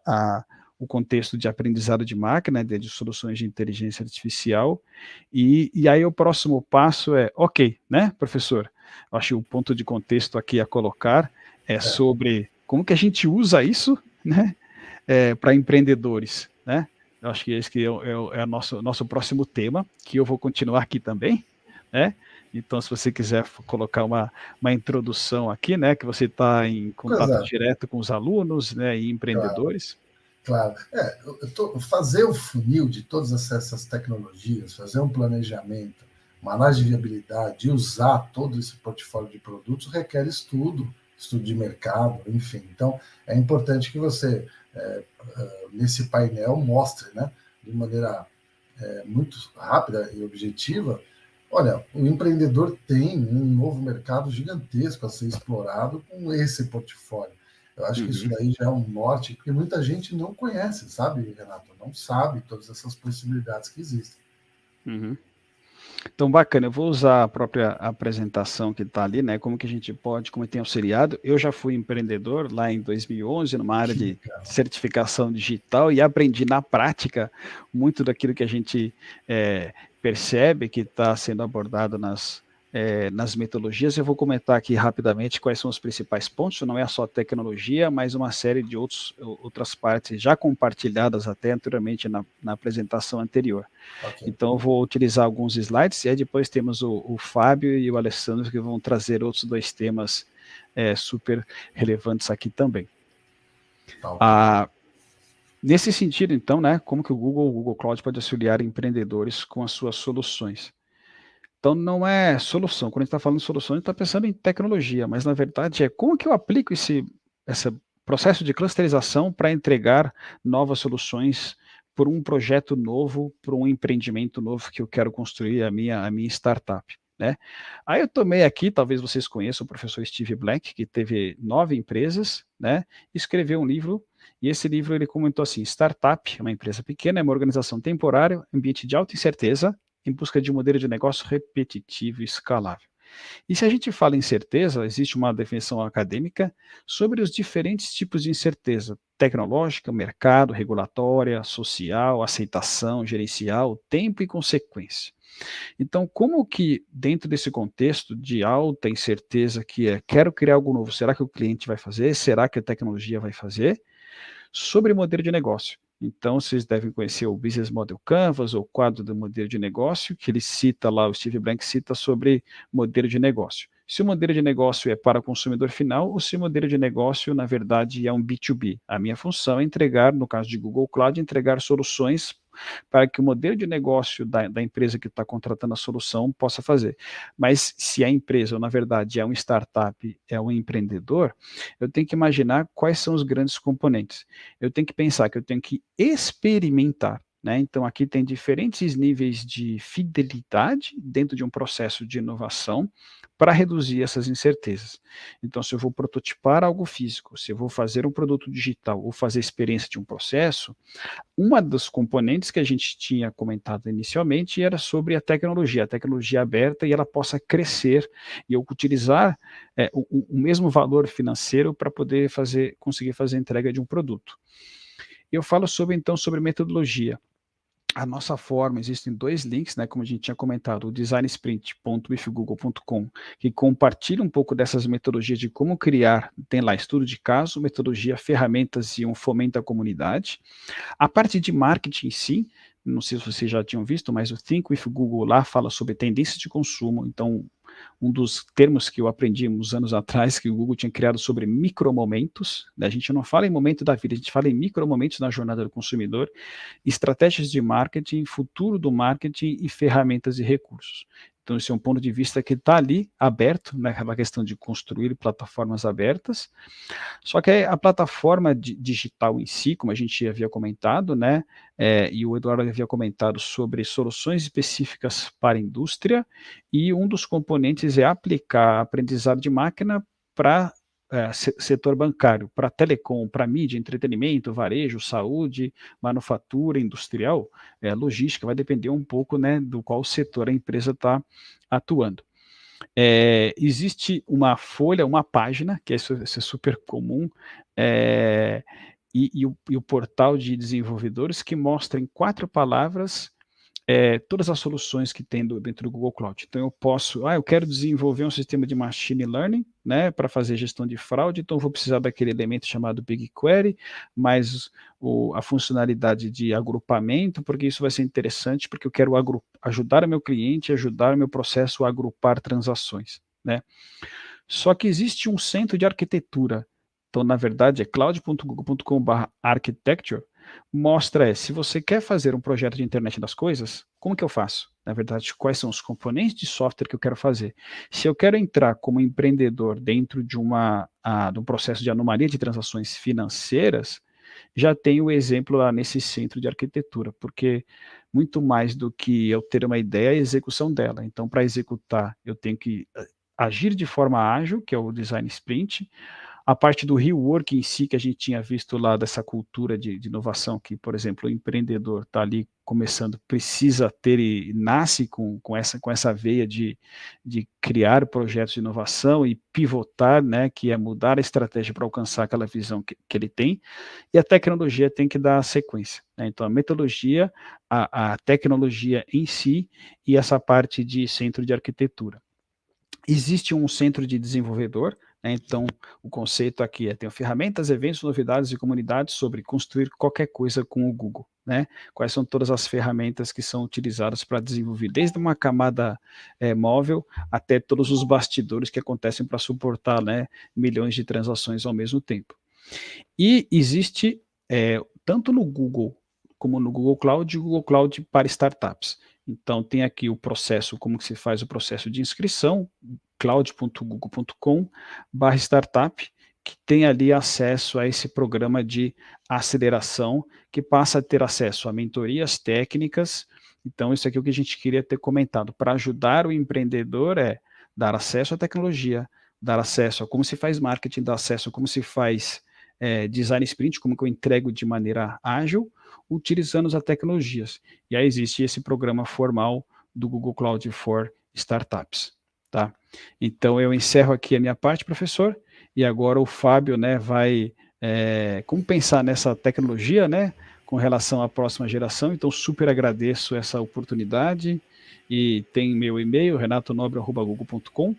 o contexto de aprendizado de máquina, de soluções de inteligência artificial, e aí o próximo passo é, ok, né, professor? Eu acho que o ponto de contexto aqui a colocar é sobre como que a gente usa isso, né, para empreendedores, né? Eu acho que esse é o nosso próximo tema, que eu vou continuar aqui também, né? Então, se você quiser colocar uma introdução aqui, né, que você está em contato direto com os alunos, né, e empreendedores. Claro. Fazer o funil de todas essas tecnologias, fazer um planejamento, uma análise de viabilidade, e usar todo esse portfólio de produtos requer estudo de mercado, enfim. Então, é importante que você, nesse painel, mostre, né, de maneira muito rápida e objetiva, olha, o empreendedor tem um novo mercado gigantesco a ser explorado com esse portfólio. Eu acho que isso daí já é um norte, porque muita gente não conhece, sabe, Renato? Não sabe todas essas possibilidades que existem. Então, bacana, eu vou usar a própria apresentação que está ali, né, como que a gente pode, como tem auxiliado. Eu já fui empreendedor lá em 2011, numa área de certificação digital, e aprendi na prática muito daquilo que a gente percebe que está sendo abordado nas metodologias. Eu vou comentar aqui rapidamente quais são os principais pontos, não é só tecnologia, mas uma série de outras partes já compartilhadas até anteriormente na apresentação anterior. Okay. Então, eu vou utilizar alguns slides, e aí depois temos o Fábio e o Alessandro, que vão trazer outros 2 temas super relevantes aqui também. Okay. Nesse sentido, então, né, como que o Google Cloud pode auxiliar empreendedores com as suas soluções? Então, não é solução. Quando a gente está falando de solução, a gente está pensando em tecnologia, mas, na verdade, é como que eu aplico esse processo de clusterização para entregar novas soluções por um projeto novo, por um empreendimento novo que eu quero construir, a minha startup, né? Aí eu tomei aqui, talvez vocês conheçam o professor Steve Blank, que teve 9 empresas, né? Escreveu um livro, e esse livro ele comentou assim: startup, uma empresa pequena, é uma organização temporária, ambiente de alta incerteza, em busca de um modelo de negócio repetitivo e escalável. E se a gente fala em incerteza, existe uma definição acadêmica sobre os diferentes tipos de incerteza: tecnológica, mercado, regulatória, social, aceitação, gerencial, tempo e consequência. Então, como que dentro desse contexto de alta incerteza, que é, quero criar algo novo, será que o cliente vai fazer? Será que a tecnologia vai fazer? Sobre modelo de negócio. Então, vocês devem conhecer o Business Model Canvas, ou quadro do modelo de negócio, que ele cita lá, o Steve Blank cita sobre modelo de negócio. Se o modelo de negócio é para o consumidor final, ou se o modelo de negócio, na verdade, é um B2B. A minha função é entregar, no caso de Google Cloud, entregar soluções para que o modelo de negócio da empresa que está contratando a solução possa fazer. Mas se a empresa, ou na verdade, é um startup, é um empreendedor, eu tenho que imaginar quais são os grandes componentes. Eu tenho que pensar que eu tenho que experimentar, né? Então, aqui tem diferentes níveis de fidelidade dentro de um processo de inovação para reduzir essas incertezas. Então, se eu vou prototipar algo físico, se eu vou fazer um produto digital ou fazer experiência de um processo, uma dos componentes que a gente tinha comentado inicialmente era sobre a tecnologia aberta, e ela possa crescer e eu utilizar o mesmo valor financeiro para poder conseguir fazer a entrega de um produto. Eu falo então sobre metodologia. A nossa forma, existem 2 links, né, como a gente tinha comentado, o designsprint.withgoogle.com, que compartilha um pouco dessas metodologias de como criar, tem lá estudo de caso, metodologia, ferramentas e um fomento à comunidade. A parte de marketing, sim, não sei se vocês já tinham visto, mas o Think with Google lá fala sobre tendências de consumo. Então, um dos termos que eu aprendi uns anos atrás, que o Google tinha criado sobre micromomentos, né? A gente não fala em momento da vida, a gente fala em micromomentos na jornada do consumidor, estratégias de marketing, futuro do marketing e ferramentas e recursos. Então, esse é um ponto de vista que está ali, aberto, naquela questão de construir plataformas abertas. Só que a plataforma digital em si, como a gente havia comentado, né, e o Eduardo havia comentado sobre soluções específicas para a indústria, e um dos componentes é aplicar aprendizado de máquina para setor bancário, para telecom, para mídia, entretenimento, varejo, saúde, manufatura, industrial, logística, vai depender um pouco, né, do qual setor a empresa está atuando. Existe uma folha, uma página, que isso é super comum, e o portal de desenvolvedores, que mostra em 4 palavras todas as soluções que tem dentro do Google Cloud. Então, eu posso, eu quero desenvolver um sistema de machine learning, né, para fazer gestão de fraude, então eu vou precisar daquele elemento chamado BigQuery, mais a funcionalidade de agrupamento, porque isso vai ser interessante, porque eu quero ajudar o meu cliente, ajudar o meu processo a agrupar transações, né. Só que existe um centro de arquitetura. Então, na verdade, é cloud.google.com/architecture, mostra se você quer fazer um projeto de internet das coisas, como que eu faço? Na verdade, quais são os componentes de software que eu quero fazer? Se eu quero entrar como empreendedor dentro de um processo de anomalia de transações financeiras, já tem o exemplo lá nesse centro de arquitetura, porque muito mais do que eu ter uma ideia, é a execução dela. Então, para executar, eu tenho que agir de forma ágil, que é o design sprint, a parte do rework em si, que a gente tinha visto lá dessa cultura de inovação, que, por exemplo, o empreendedor está ali começando, precisa ter e nasce com essa veia de criar projetos de inovação e pivotar, né, que é mudar a estratégia para alcançar aquela visão que ele tem, e a tecnologia tem que dar a sequência, né? Então, a metodologia, a tecnologia em si e essa parte de centro de arquitetura. Existe um centro de desenvolvedor, né? Então, o conceito aqui é ter ferramentas, eventos, novidades e comunidades sobre construir qualquer coisa com o Google, né? Quais são todas as ferramentas que são utilizadas para desenvolver, desde uma camada móvel até todos os bastidores que acontecem para suportar, né, milhões de transações ao mesmo tempo. E existe, tanto no Google como no Google Cloud, o Google Cloud para startups. Então, tem aqui o processo, como que se faz o processo de inscrição, cloud.google.com/startup, que tem ali acesso a esse programa de aceleração, que passa a ter acesso a mentorias técnicas. Então, isso aqui é o que a gente queria ter comentado. Para ajudar o empreendedor dar acesso à tecnologia, dar acesso a como se faz marketing, dar acesso a como se faz design sprint, como que eu entrego de maneira ágil, utilizando as tecnologias. E aí existe esse programa formal do Google Cloud for Startups, tá? Então, eu encerro aqui a minha parte, professor, e agora o Fábio, né, vai como pensar nessa tecnologia, né, com relação à próxima geração. Então, super agradeço essa oportunidade, e tem meu e-mail, renatonobre@google.com,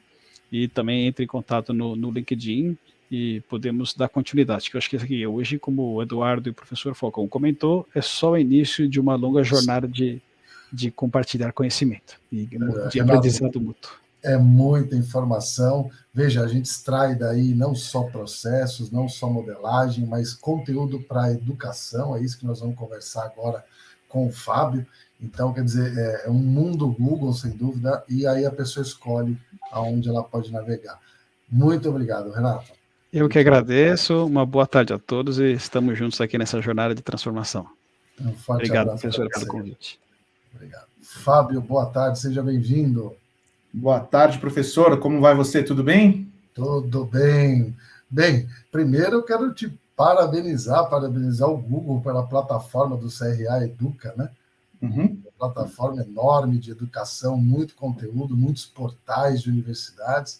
e também entre em contato no LinkedIn, e podemos dar continuidade, que eu acho que aqui, hoje, como o Eduardo e o professor Falcão comentou, é só o início de uma longa jornada de compartilhar conhecimento e de aprendizado mútuo. É muita informação. Veja, a gente extrai daí não só processos, não só modelagem, mas conteúdo para educação, é isso que nós vamos conversar agora com o Fábio. Então, quer dizer, é um mundo Google, sem dúvida, e aí a pessoa escolhe aonde ela pode navegar. Muito obrigado, Renato. Eu que agradeço, uma boa tarde a todos e estamos juntos aqui nessa jornada de transformação. Um forte obrigado, abraço, professor, pelo convite. Obrigado. Fábio, boa tarde, seja bem-vindo. Boa tarde, professor, como vai você, tudo bem? Tudo bem. Bem, primeiro eu quero te parabenizar o Google pela plataforma do CRA Educa, né? Uma plataforma enorme de educação, muito conteúdo, muitos portais de universidades.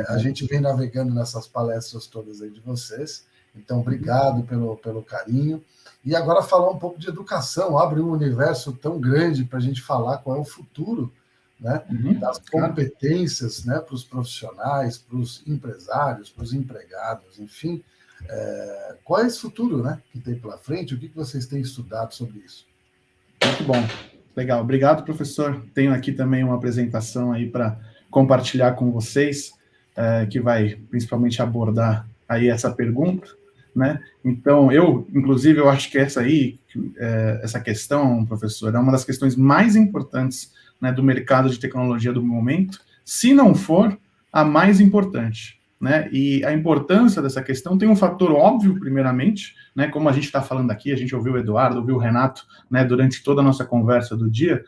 A gente vem navegando nessas palestras todas aí de vocês, então obrigado pelo carinho. E agora falar um pouco de educação, abre um universo tão grande para a gente falar qual é o futuro, né, das competências, né, para os profissionais, para os empresários, para os empregados, enfim. Qual é esse futuro, né, que tem pela frente? O que vocês têm estudado sobre isso? Muito bom, legal. Obrigado, professor. Tenho aqui também uma apresentação aí para compartilhar com vocês, que vai principalmente abordar aí essa pergunta, né? Então, inclusive, eu acho que essa questão, professor, é uma das questões mais importantes, né, do mercado de tecnologia do momento, se não for a mais importante, né? E a importância dessa questão tem um fator óbvio, primeiramente, né? Como a gente está falando aqui, a gente ouviu o Eduardo, ouviu o Renato, né, durante toda a nossa conversa do dia,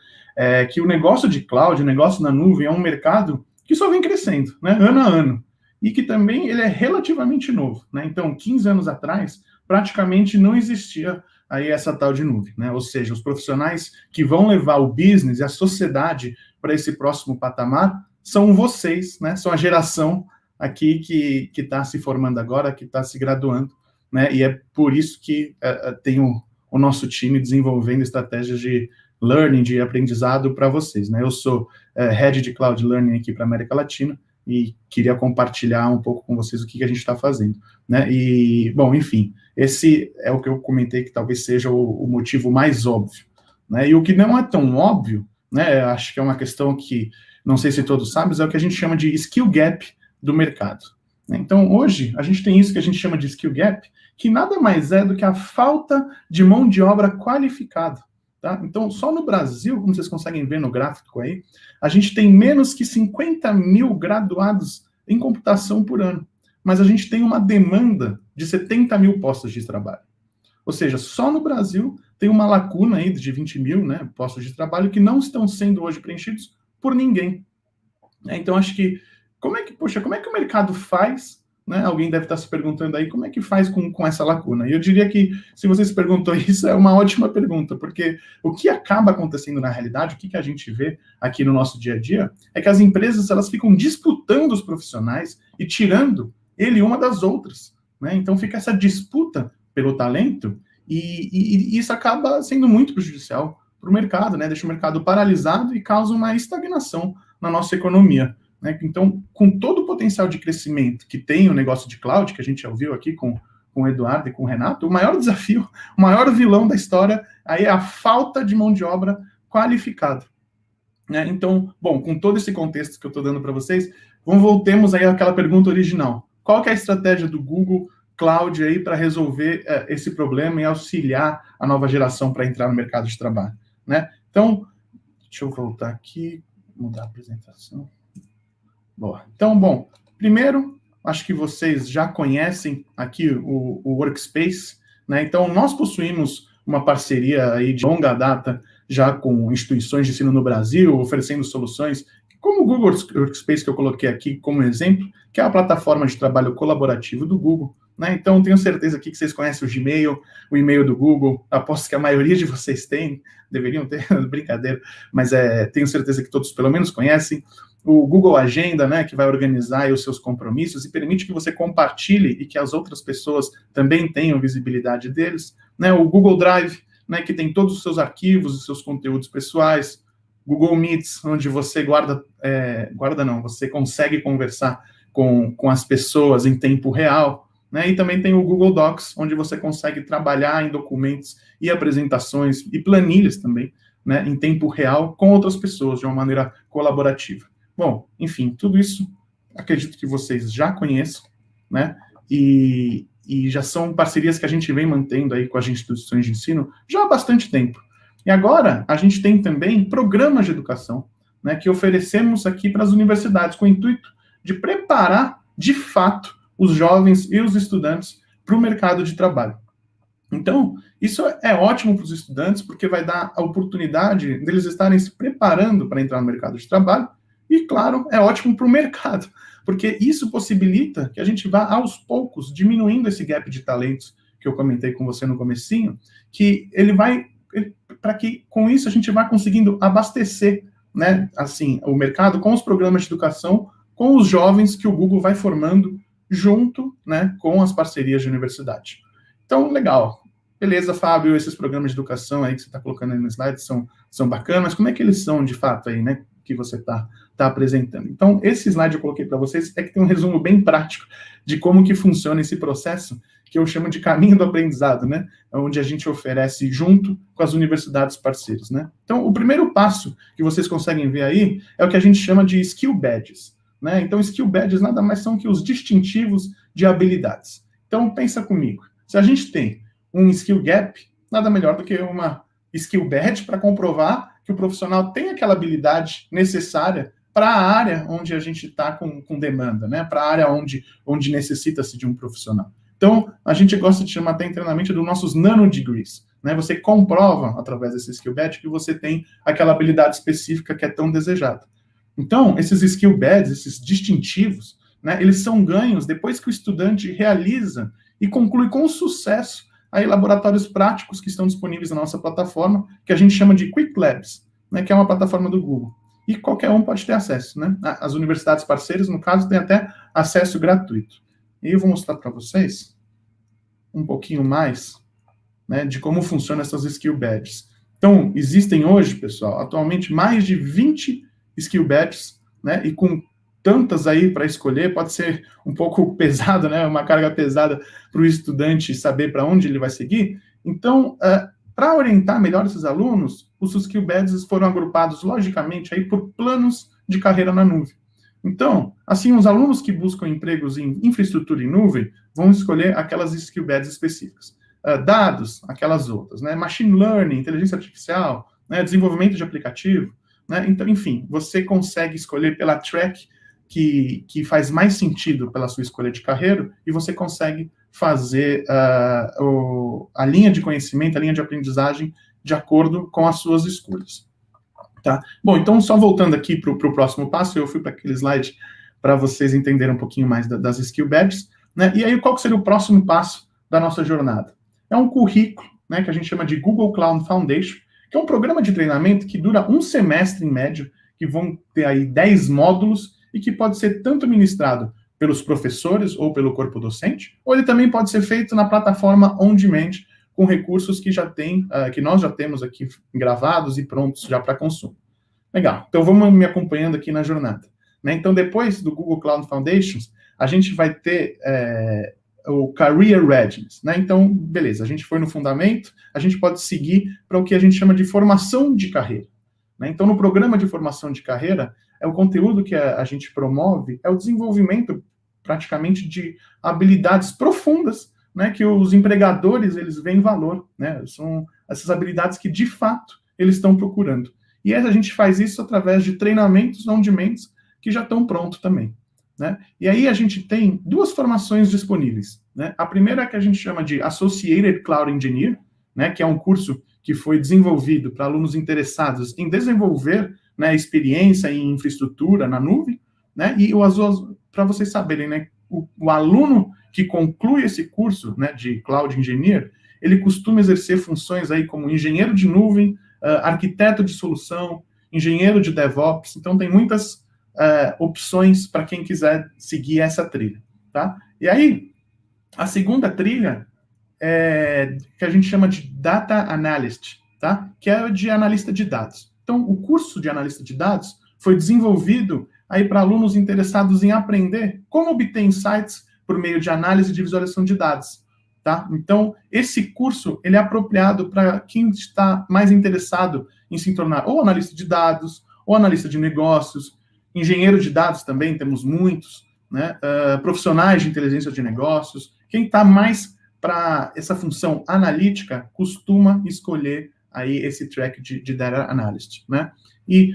que o negócio de cloud, o negócio na nuvem é um mercado que só vem crescendo, né, ano a ano, e que também ele é relativamente novo, né? Então, 15 anos atrás, praticamente não existia aí essa tal de nuvem, né? Ou seja, os profissionais que vão levar o business e a sociedade para esse próximo patamar são vocês, né? São a geração aqui que está se formando agora, que está se graduando, né? E é por isso que tem o nosso time desenvolvendo estratégias de learning, de aprendizado para vocês, né? Eu sou Head de Cloud Learning aqui para a América Latina e queria compartilhar um pouco com vocês o que a gente está fazendo, né? E, bom, enfim, esse é o que eu comentei que talvez seja o motivo mais óbvio, né? E o que não é tão óbvio, né? Acho que é uma questão que, não sei se todos sabem, é o que a gente chama de skill gap do mercado, né? Então, hoje, a gente tem isso que a gente chama de skill gap, que nada mais é do que a falta de mão de obra qualificada. Tá? Então, só no Brasil, como vocês conseguem ver no gráfico aí, a gente tem menos que 50 mil graduados em computação por ano. Mas a gente tem uma demanda de 70 mil postos de trabalho. Ou seja, só no Brasil tem uma lacuna aí de 20 mil, né, postos de trabalho que não estão sendo hoje preenchidos por ninguém. Então, acho que, como é que o mercado faz, né? Alguém deve estar se perguntando aí como é que faz com essa lacuna. E eu diria que, se você se perguntou isso, é uma ótima pergunta, porque o que acaba acontecendo na realidade, o que a gente vê aqui no nosso dia a dia, é que as empresas elas ficam disputando os profissionais e tirando ele uma das outras, né? Então fica essa disputa pelo talento e isso acaba sendo muito prejudicial para o mercado, né? Deixa o mercado paralisado e causa uma estagnação na nossa economia, né? Então, com todo o potencial de crescimento que tem o negócio de cloud, que a gente já ouviu aqui com o Eduardo e com o Renato, o maior desafio, o maior vilão da história aí é a falta de mão de obra qualificada, né? Então, bom, com todo esse contexto que eu estou dando para vocês, voltemos aí àquela pergunta original. Qual que é a estratégia do Google Cloud aí para resolver esse problema e auxiliar a nova geração para entrar no mercado de trabalho, né? Então, deixa eu voltar aqui, mudar a apresentação. Boa. Então, bom, primeiro, acho que vocês já conhecem aqui o Workspace, né? Então, nós possuímos uma parceria aí de longa data já com instituições de ensino no Brasil, oferecendo soluções como o Google Workspace, que eu coloquei aqui como exemplo, que é a plataforma de trabalho colaborativo do Google, né? Então, tenho certeza aqui que vocês conhecem o Gmail, o e-mail do Google, aposto que a maioria de vocês tem, deveriam ter, brincadeira, mas tenho certeza que todos pelo menos conhecem. O Google Agenda, né, que vai organizar aí os seus compromissos e permite que você compartilhe e que as outras pessoas também tenham visibilidade deles, né? O Google Drive, né, que tem todos os seus arquivos e seus conteúdos pessoais. Google Meets, onde você você consegue conversar com as pessoas em tempo real, né? E também tem o Google Docs, onde você consegue trabalhar em documentos e apresentações e planilhas também, né, em tempo real com outras pessoas, de uma maneira colaborativa. Bom, enfim, tudo isso acredito que vocês já conheçam, né? E já são parcerias que a gente vem mantendo aí com as instituições de ensino já há bastante tempo. E agora, a gente tem também programas de educação, né, que oferecemos aqui para as universidades, com o intuito de preparar, de fato, os jovens e os estudantes para o mercado de trabalho. Então, isso é ótimo para os estudantes, porque vai dar a oportunidade deles estarem se preparando para entrar no mercado de trabalho, e, claro, é ótimo para o mercado, porque isso possibilita que a gente vá, aos poucos, diminuindo esse gap de talentos que eu comentei com você no comecinho, que para que com isso a gente vá conseguindo abastecer, né, assim, o mercado com os programas de educação, com os jovens que o Google vai formando junto, né, com as parcerias de universidade. Então, legal. Beleza, Fábio, esses programas de educação aí que você está colocando aí no slide são bacanas, mas como é que eles são de fato aí, né, que você está apresentando? Então, esse slide eu coloquei para vocês, é que tem um resumo bem prático de como que funciona esse processo, que eu chamo de caminho do aprendizado, né? Onde a gente oferece junto com as universidades parceiras, né? Então, o primeiro passo que vocês conseguem ver aí é o que a gente chama de Skill Badges, né? Então, Skill Badges nada mais são que os distintivos de habilidades. Então, pensa comigo. Se a gente tem um Skill Gap, nada melhor do que uma Skill Badge para comprovar que o profissional tem aquela habilidade necessária para a área onde a gente está com demanda, né? Para a área onde necessita-se de um profissional. Então, a gente gosta de chamar até internamente dos nossos nanodegrees, né? Você comprova, através desse Skill Badge, que você tem aquela habilidade específica que é tão desejada. Então, esses Skill Badges, esses distintivos, né, eles são ganhos depois que o estudante realiza e conclui com sucesso aí laboratórios práticos que estão disponíveis na nossa plataforma, que a gente chama de Quick Labs, né, que é uma plataforma do Google. E qualquer um pode ter acesso, né? As universidades parceiras, no caso, têm até acesso gratuito. E eu vou mostrar para vocês um pouquinho mais, né, de como funcionam essas Skill Badges. Então, existem hoje, pessoal, atualmente mais de 20 Skill Badges, né, e com tantas aí para escolher, pode ser um pouco pesado, né, uma carga pesada para o estudante saber para onde ele vai seguir. Então, para orientar melhor esses alunos, os Skill Badges foram agrupados, logicamente, aí por planos de carreira na nuvem. Então, assim, os alunos que buscam empregos em infraestrutura em nuvem vão escolher aquelas Skill Badges específicas. Dados, aquelas outras, né? Machine Learning, inteligência artificial, né? Desenvolvimento de aplicativo, né? Então, enfim, você consegue escolher pela track que faz mais sentido pela sua escolha de carreira e você consegue fazer a linha de conhecimento, a linha de aprendizagem de acordo com as suas escolhas. Tá? Bom, então, só voltando aqui para o próximo passo, eu fui para aquele slide para vocês entenderem um pouquinho mais das Skill Badges. né? E aí, qual que seria o próximo passo da nossa jornada? É um currículo, né, que a gente chama de Google Cloud Foundation, que é um programa de treinamento que dura um semestre em média, que vão ter aí 10 módulos e que pode ser tanto ministrado pelos professores ou pelo corpo docente, ou ele também pode ser feito na plataforma on demand, com recursos que já tem, que nós já temos aqui gravados e prontos já para consumo. Legal, então vamos me acompanhando aqui na jornada, né? Então, depois do Google Cloud Foundations, a gente vai ter o Career Readiness, né? Então, beleza, a gente foi no fundamento, a gente pode seguir para o que a gente chama de formação de carreira, né? Então, no programa de formação de carreira, o conteúdo que a gente promove é o desenvolvimento praticamente de habilidades profundas, né, que os empregadores eles veem valor, né? São essas habilidades que de fato eles estão procurando. E a gente faz isso através de treinamentos on demand que já estão prontos também, né? E aí a gente tem 2 formações disponíveis, né? A primeira é que a gente chama de Associated Cloud Engineer, né, que é um curso que foi desenvolvido para alunos interessados em desenvolver, né, experiência em infraestrutura na nuvem, né? E para vocês saberem, né, o aluno que conclui esse curso, né, de Cloud Engineer, ele costuma exercer funções aí como engenheiro de nuvem, arquiteto de solução, engenheiro de DevOps. Então, tem muitas opções para quem quiser seguir essa trilha, tá? E aí, a segunda trilha é que a gente chama de Data Analyst, tá? Que é de analista de dados. Então, o curso de analista de dados foi desenvolvido aí para alunos interessados em aprender como obter insights por meio de análise de visualização de dados, tá? Então, esse curso, ele é apropriado para quem está mais interessado em se tornar ou analista de dados, ou analista de negócios, engenheiro de dados também, temos muitos, né? Profissionais de inteligência de negócios. Quem está mais para essa função analítica costuma escolher aí esse track de Data Analyst, né? E,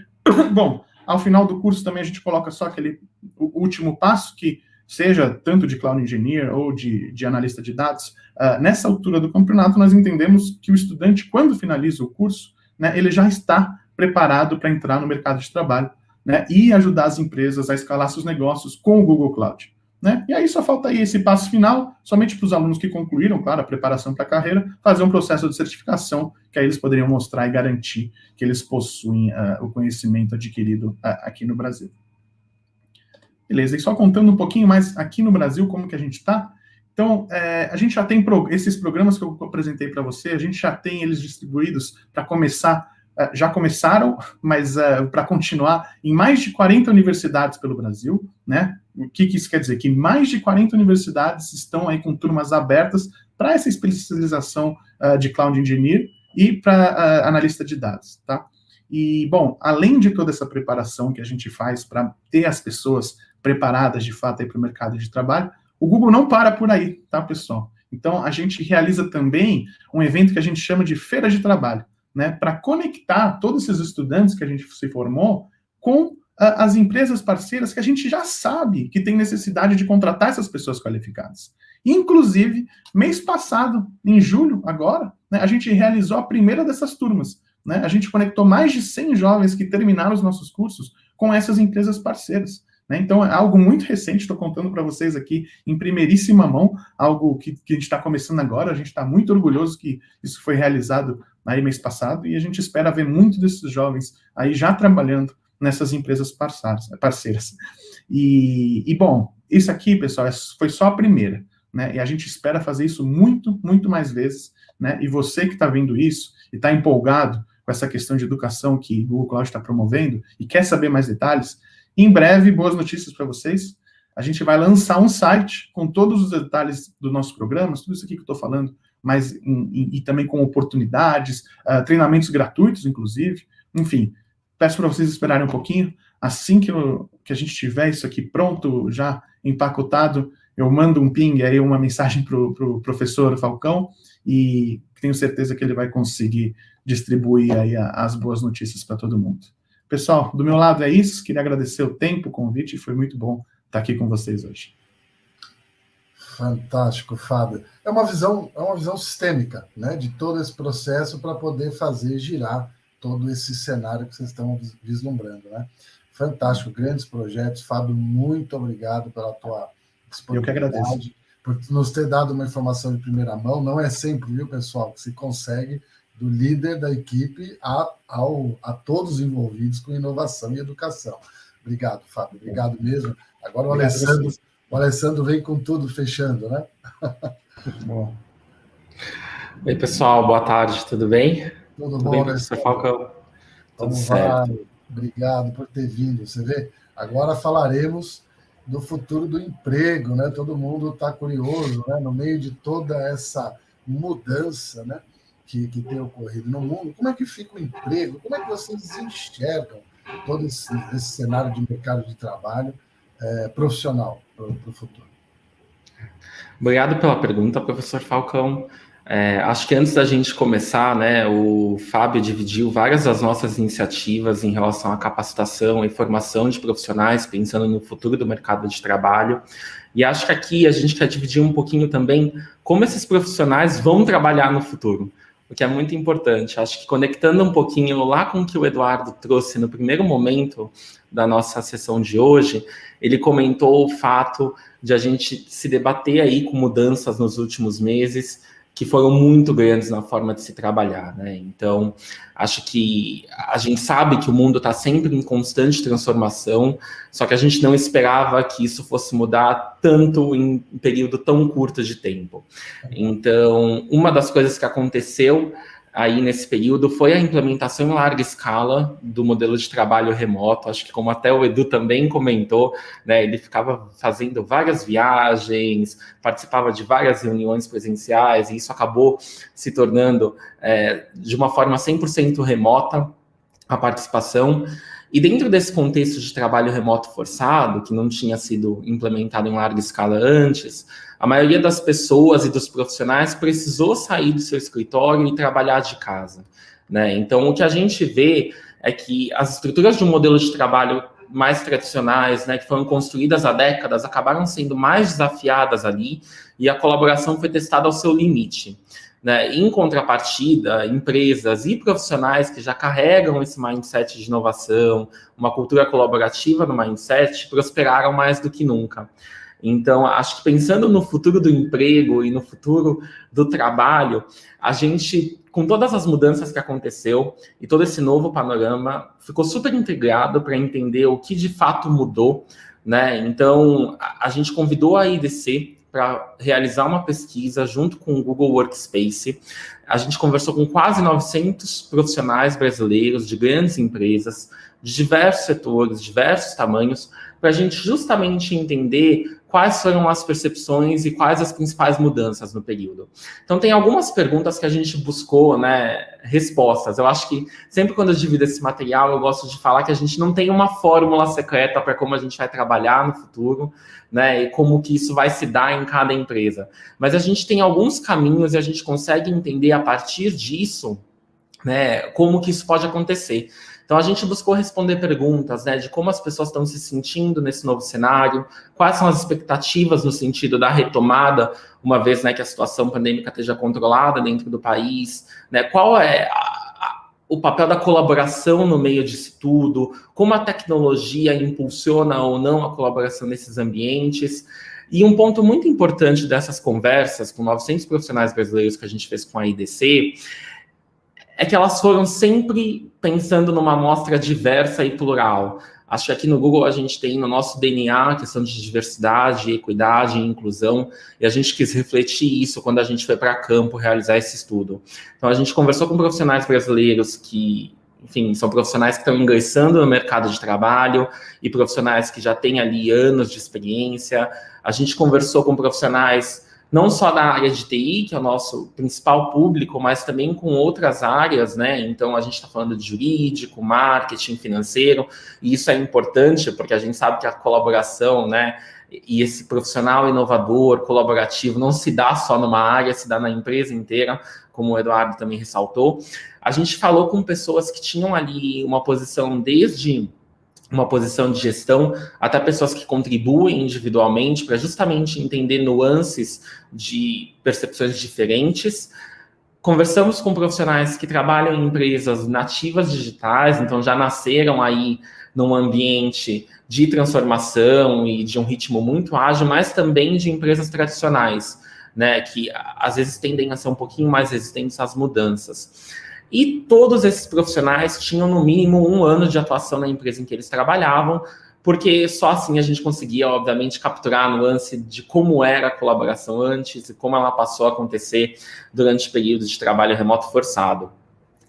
bom, ao final do curso também a gente coloca só o último passo, que seja tanto de Cloud Engineer ou de analista de dados. Nessa altura do campeonato, nós entendemos que o estudante, quando finaliza o curso, né, ele já está preparado para entrar no mercado de trabalho, né, e ajudar as empresas a escalar seus negócios com o Google Cloud, né? E aí só falta aí esse passo final, somente para os alunos que concluíram, claro, a preparação para a carreira, fazer um processo de certificação, que aí eles poderiam mostrar e garantir que eles possuem o conhecimento adquirido aqui no Brasil. Beleza, e só contando um pouquinho mais aqui no Brasil, como que a gente está. Então, a gente já tem esses programas que eu apresentei para você, a gente já tem eles distribuídos para começar, já começaram, mas para continuar em mais de 40 universidades pelo Brasil, né? O que isso quer dizer? Que mais de 40 universidades estão aí com turmas abertas para essa especialização de Cloud Engineer e para analista de dados, tá? E, bom, além de toda essa preparação que a gente faz para ter as pessoas preparadas, de fato, para o mercado de trabalho, o Google não para por aí, tá, pessoal? Então, a gente realiza também um evento que a gente chama de Feira de Trabalho, né, para conectar todos esses estudantes que a gente se formou com as empresas parceiras que a gente já sabe que tem necessidade de contratar essas pessoas qualificadas. Inclusive, mês passado, em julho, agora, né, a gente realizou a primeira dessas turmas, né? A gente conectou mais de 100 jovens que terminaram os nossos cursos com essas empresas parceiras, né? Então, é algo muito recente, estou contando para vocês aqui em primeiríssima mão, algo que a gente está começando agora, a gente está muito orgulhoso que isso foi realizado aí mês passado, e a gente espera ver muito desses jovens aí já trabalhando nessas empresas parceiras. E bom, isso aqui, pessoal, foi só a primeira, né? E a gente espera fazer isso muito, muito mais vezes, né? E você que está vendo isso e está empolgado com essa questão de educação que o Google Cloud está promovendo e quer saber mais detalhes, em breve, boas notícias para vocês. A gente vai lançar um site com todos os detalhes dos nossos programas, tudo isso aqui que eu estou falando, mas e também com oportunidades, treinamentos gratuitos, inclusive. Enfim, peço para vocês esperarem um pouquinho. Assim que a gente tiver isso aqui pronto, já empacotado, eu mando um ping aí, uma mensagem para o professor Falcão, e tenho certeza que ele vai conseguir distribuir aí as boas notícias para todo mundo. Pessoal, do meu lado é isso, queria agradecer o tempo, o convite, foi muito bom estar aqui com vocês hoje. Fantástico, Fábio. É uma visão sistêmica, né, de todo esse processo para poder fazer girar todo esse cenário que vocês estão vislumbrando, né? Fantástico, grandes projetos. Fábio, muito obrigado pela tua disponibilidade. Eu que agradeço. por nos ter dado uma informação de primeira mão. Não é sempre, viu, pessoal, que se consegue, do líder da equipe a todos os envolvidos com inovação e educação. Obrigado, Fábio, obrigado mesmo. Agora o Alessandro vem com tudo, fechando, né? Bom. Oi, pessoal, boa tarde, tudo bem? Tudo bom, bem, professor Falcão? Tudo certo. Obrigado por ter vindo. Você vê, agora falaremos do futuro do emprego, né? Todo mundo está curioso, né? No meio de toda essa mudança, né? Que tem ocorrido no mundo. Como é que fica o emprego? Como é que vocês enxergam todo esse cenário de mercado de trabalho profissional para o futuro? Obrigado pela pergunta, professor Falcão. Acho que antes da gente começar, né, o Fábio dividiu várias das nossas iniciativas em relação à capacitação e formação de profissionais, pensando no futuro do mercado de trabalho. E acho que aqui a gente quer dividir um pouquinho também como esses profissionais vão trabalhar no futuro, o que é muito importante. Acho que conectando um pouquinho lá com o que o Eduardo trouxe no primeiro momento da nossa sessão de hoje, ele comentou o fato de a gente se debater aí com mudanças nos últimos meses, que foram muito grandes na forma de se trabalhar, né? Então, acho que a gente sabe que o mundo está sempre em constante transformação, só que a gente não esperava que isso fosse mudar tanto em um período tão curto de tempo. Então, uma das coisas que aconteceu aí nesse período foi a implementação em larga escala do modelo de trabalho remoto. Acho que, como até o Edu também comentou, né, ele ficava fazendo várias viagens, participava de várias reuniões presenciais, e isso acabou se tornando de uma forma 100% remota a participação. E dentro desse contexto de trabalho remoto forçado, que não tinha sido implementado em larga escala antes, a maioria das pessoas e dos profissionais precisou sair do seu escritório e trabalhar de casa, né? Então, o que a gente vê é que as estruturas de um modelo de trabalho mais tradicionais, né, que foram construídas há décadas, acabaram sendo mais desafiadas ali, e a colaboração foi testada ao seu limite, né? Em contrapartida, empresas e profissionais que já carregam esse mindset de inovação, uma cultura colaborativa no mindset, prosperaram mais do que nunca. Então, acho que pensando no futuro do emprego e no futuro do trabalho, a gente, com todas as mudanças que aconteceu e todo esse novo panorama, ficou super integrado para entender o que de fato mudou, né? Então, a gente convidou a IDC para realizar uma pesquisa junto com o Google Workspace. A gente conversou com quase 900 profissionais brasileiros de grandes empresas, de diversos setores, diversos tamanhos, para a gente justamente entender quais foram as percepções e quais as principais mudanças no período. Então, tem algumas perguntas que a gente buscou, né, respostas. Eu acho que sempre quando eu divido esse material, eu gosto de falar que a gente não tem uma fórmula secreta para como a gente vai trabalhar no futuro, né, e como que isso vai se dar em cada empresa. Mas a gente tem alguns caminhos e a gente consegue entender a partir disso, né, como que isso pode acontecer. Então, a gente buscou responder perguntas, né, de como as pessoas estão se sentindo nesse novo cenário, quais são as expectativas no sentido da retomada, uma vez, né, que a situação pandêmica esteja controlada dentro do país, né, qual é o papel da colaboração no meio disso tudo, como a tecnologia impulsiona ou não a colaboração nesses ambientes. E um ponto muito importante dessas conversas com 900 profissionais brasileiros que a gente fez com a IDC é que elas foram sempre pensando numa amostra diversa e plural. Acho que aqui no Google a gente tem no nosso DNA a questão de diversidade, equidade e inclusão, e a gente quis refletir isso quando a gente foi para campo realizar esse estudo. Então a gente conversou com profissionais brasileiros que, enfim, são profissionais que estão ingressando no mercado de trabalho e profissionais que já têm ali anos de experiência. A gente conversou com profissionais não só da área de TI, que é o nosso principal público, mas também com outras áreas, né? Então, a gente está falando de jurídico, marketing, financeiro, e isso é importante, porque a gente sabe que a colaboração, né, e esse profissional inovador, colaborativo, não se dá só numa área, se dá na empresa inteira, como o Eduardo também ressaltou. A gente falou com pessoas que tinham ali uma posição desde uma posição de gestão, até pessoas que contribuem individualmente para justamente entender nuances de percepções diferentes, conversamos com profissionais que trabalham em empresas nativas digitais, então já nasceram aí num ambiente de transformação e de um ritmo muito ágil, mas também de empresas tradicionais, né, que às vezes tendem a ser um pouquinho mais resistentes às mudanças. E todos esses profissionais tinham no mínimo 1 ano de atuação na empresa em que eles trabalhavam, porque só assim a gente conseguia, obviamente, capturar a nuance de como era a colaboração antes e como ela passou a acontecer durante o período de trabalho remoto forçado.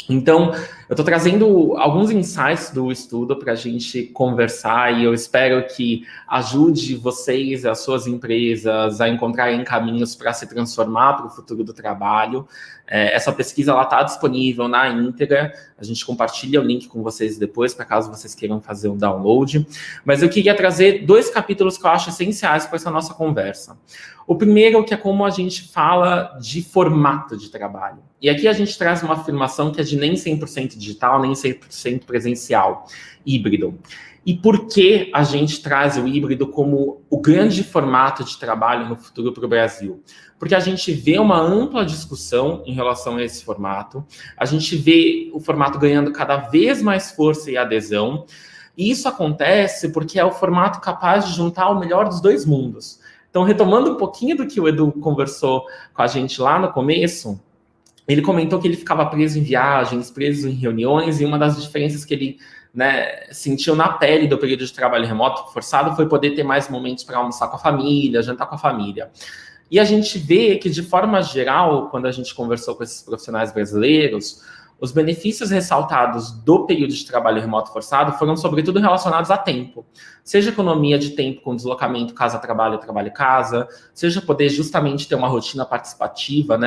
Então, eu estou trazendo alguns insights do estudo para a gente conversar e eu espero que ajude vocês e as suas empresas a encontrarem caminhos para se transformar para o futuro do trabalho. Essa pesquisa está disponível na íntegra, a gente compartilha o link com vocês depois, para caso vocês queiram fazer o download. Mas eu queria trazer 2 capítulos que eu acho essenciais para essa nossa conversa. O primeiro, que é como a gente fala de formato de trabalho. E aqui a gente traz uma afirmação que é de nem 100% digital, nem 100% presencial, híbrido. E por que a gente traz o híbrido como o grande formato de trabalho no futuro para o Brasil? Porque a gente vê uma ampla discussão em relação a esse formato, a gente vê o formato ganhando cada vez mais força e adesão, e isso acontece porque é o formato capaz de juntar o melhor dos 2 mundos. Então, retomando um pouquinho do que o Edu conversou com a gente lá no começo, ele comentou que ele ficava preso em viagens, preso em reuniões, e uma das diferenças que ele sentiu na pele do período de trabalho remoto forçado foi poder ter mais momentos para almoçar com a família, jantar com a família. E a gente vê que, de forma geral, quando a gente conversou com esses profissionais brasileiros, os benefícios ressaltados do período de trabalho remoto forçado foram, sobretudo, relacionados a tempo. Seja economia de tempo com deslocamento casa-trabalho, trabalho-casa, seja poder justamente ter uma rotina participativa,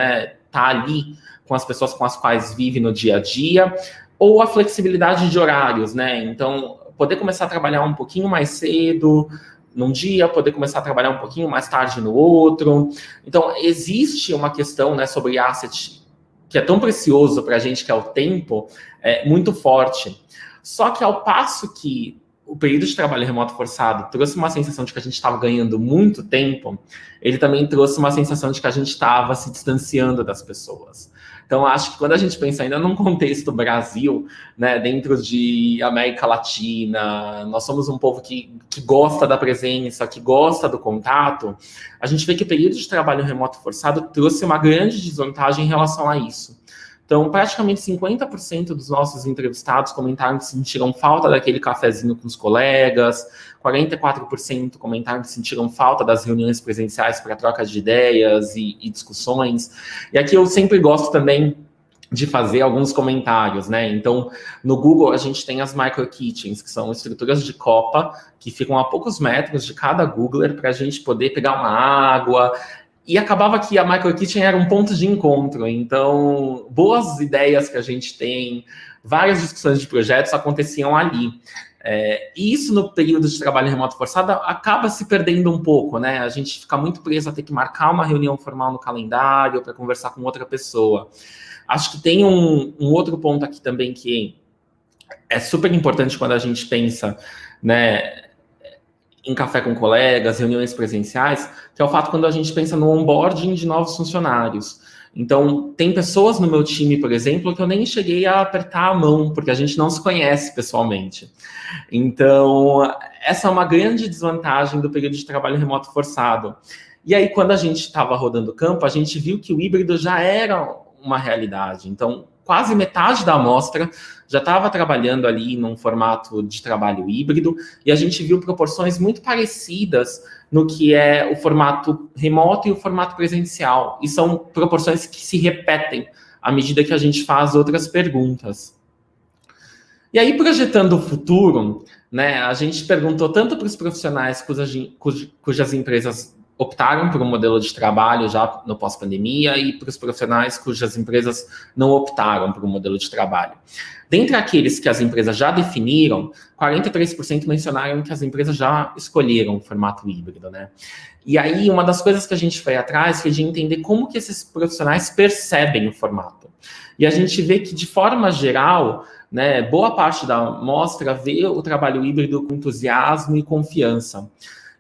tá ali com as pessoas com as quais vive no dia a dia, ou a flexibilidade de horários, Então, poder começar a trabalhar um pouquinho mais cedo num dia, poder começar a trabalhar um pouquinho mais tarde no outro. Então, existe uma questão, sobre asset que é tão precioso para a gente, que é o tempo, muito forte. Só que ao passo que o período de trabalho remoto forçado trouxe uma sensação de que a gente estava ganhando muito tempo, ele também trouxe uma sensação de que a gente estava se distanciando das pessoas. Então, acho que quando a gente pensa ainda num contexto Brasil, dentro de América Latina, nós somos um povo que gosta da presença, que gosta do contato, a gente vê que o período de trabalho remoto forçado trouxe uma grande desvantagem em relação a isso. Então, praticamente 50% dos nossos entrevistados comentaram que sentiram falta daquele cafezinho com os colegas, 44% comentaram que sentiram falta das reuniões presenciais para troca de ideias e discussões. E aqui eu sempre gosto também de fazer alguns comentários, Então, no Google, a gente tem as micro kitchens, que são estruturas de copa, que ficam a poucos metros de cada Googler para a gente poder pegar uma água. E acabava que a Micro Kitchen era um ponto de encontro. Então, boas ideias que a gente tem, várias discussões de projetos aconteciam ali. E isso, no período de trabalho remoto forçado, acaba se perdendo um pouco, A gente fica muito preso a ter que marcar uma reunião formal no calendário para conversar com outra pessoa. Acho que tem um outro ponto aqui também que é super importante quando a gente pensa, em café com colegas, reuniões presenciais, que é o fato quando a gente pensa no onboarding de novos funcionários. Então, tem pessoas no meu time, por exemplo, que eu nem cheguei a apertar a mão, porque a gente não se conhece pessoalmente. Então, essa é uma grande desvantagem do período de trabalho remoto forçado. E aí, quando a gente estava rodando o campo, a gente viu que o híbrido já era uma realidade. Então, quase metade da amostra já estava trabalhando ali num formato de trabalho híbrido, e a gente viu proporções muito parecidas no que é o formato remoto e o formato presencial. E são proporções que se repetem à medida que a gente faz outras perguntas. E aí, projetando o futuro, a gente perguntou tanto para os profissionais cujas empresas optaram por um modelo de trabalho já no pós-pandemia e para os profissionais cujas empresas não optaram por um modelo de trabalho. Dentre aqueles que as empresas já definiram, 43% mencionaram que as empresas já escolheram o formato híbrido, E aí, uma das coisas que a gente foi atrás foi de entender como que esses profissionais percebem o formato. E a gente vê que, de forma geral, boa parte da amostra vê o trabalho híbrido com entusiasmo e confiança.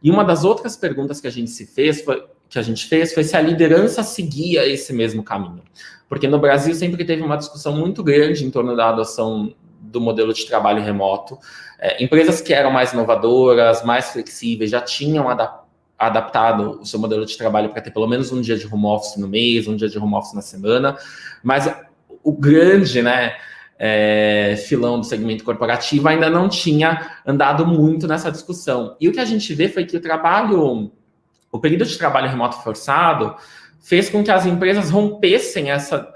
E uma das outras perguntas que a gente se fez foi que a gente fez foi se a liderança seguia esse mesmo caminho. Porque no Brasil sempre teve uma discussão muito grande em torno da adoção do modelo de trabalho remoto. Empresas que eram mais inovadoras, mais flexíveis, já tinham adaptado o seu modelo de trabalho para ter pelo menos um dia de home office no mês, um dia de home office na semana, mas o grande, né, filão do segmento corporativo ainda não tinha andado muito nessa discussão. E o que a gente vê foi que o período de trabalho remoto forçado fez com que as empresas rompessem essa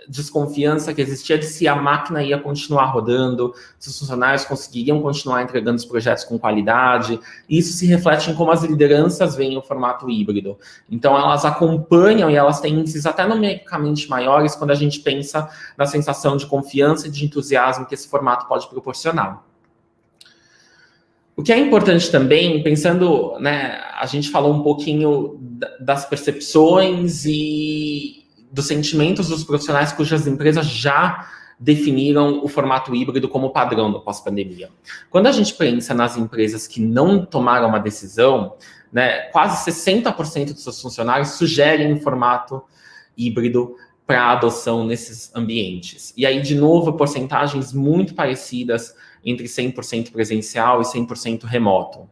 desconfiança que existia de se a máquina ia continuar rodando, se os funcionários conseguiriam continuar entregando os projetos com qualidade. Isso se reflete em como as lideranças veem o formato híbrido. Então, elas acompanham e elas têm índices até numericamente maiores quando a gente pensa na sensação de confiança e de entusiasmo que esse formato pode proporcionar. O que é importante também, pensando, né, a gente falou um pouquinho das percepções e dos sentimentos dos profissionais cujas empresas já definiram o formato híbrido como padrão no pós-pandemia. Quando a gente pensa nas empresas que não tomaram uma decisão, né, quase 60% dos seus funcionários sugerem um formato híbrido para adoção nesses ambientes. E aí, de novo, porcentagens muito parecidas entre 100% presencial e 100% remoto.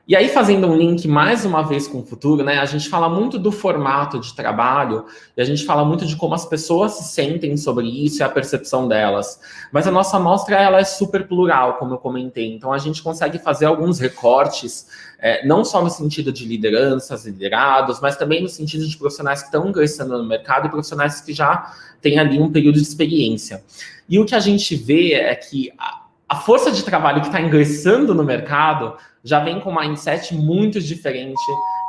E aí, fazendo um link mais uma vez com o futuro, né, a gente fala muito do formato de trabalho e a gente fala muito de como as pessoas se sentem sobre isso e a percepção delas. Mas a nossa amostra, ela é super plural, como eu comentei. Então, a gente consegue fazer alguns recortes, não só no sentido de lideranças, liderados, mas também no sentido de profissionais que estão ingressando no mercado e profissionais que já têm ali um período de experiência. E o que a gente vê é que a força de trabalho que está ingressando no mercado já vem com um mindset muito diferente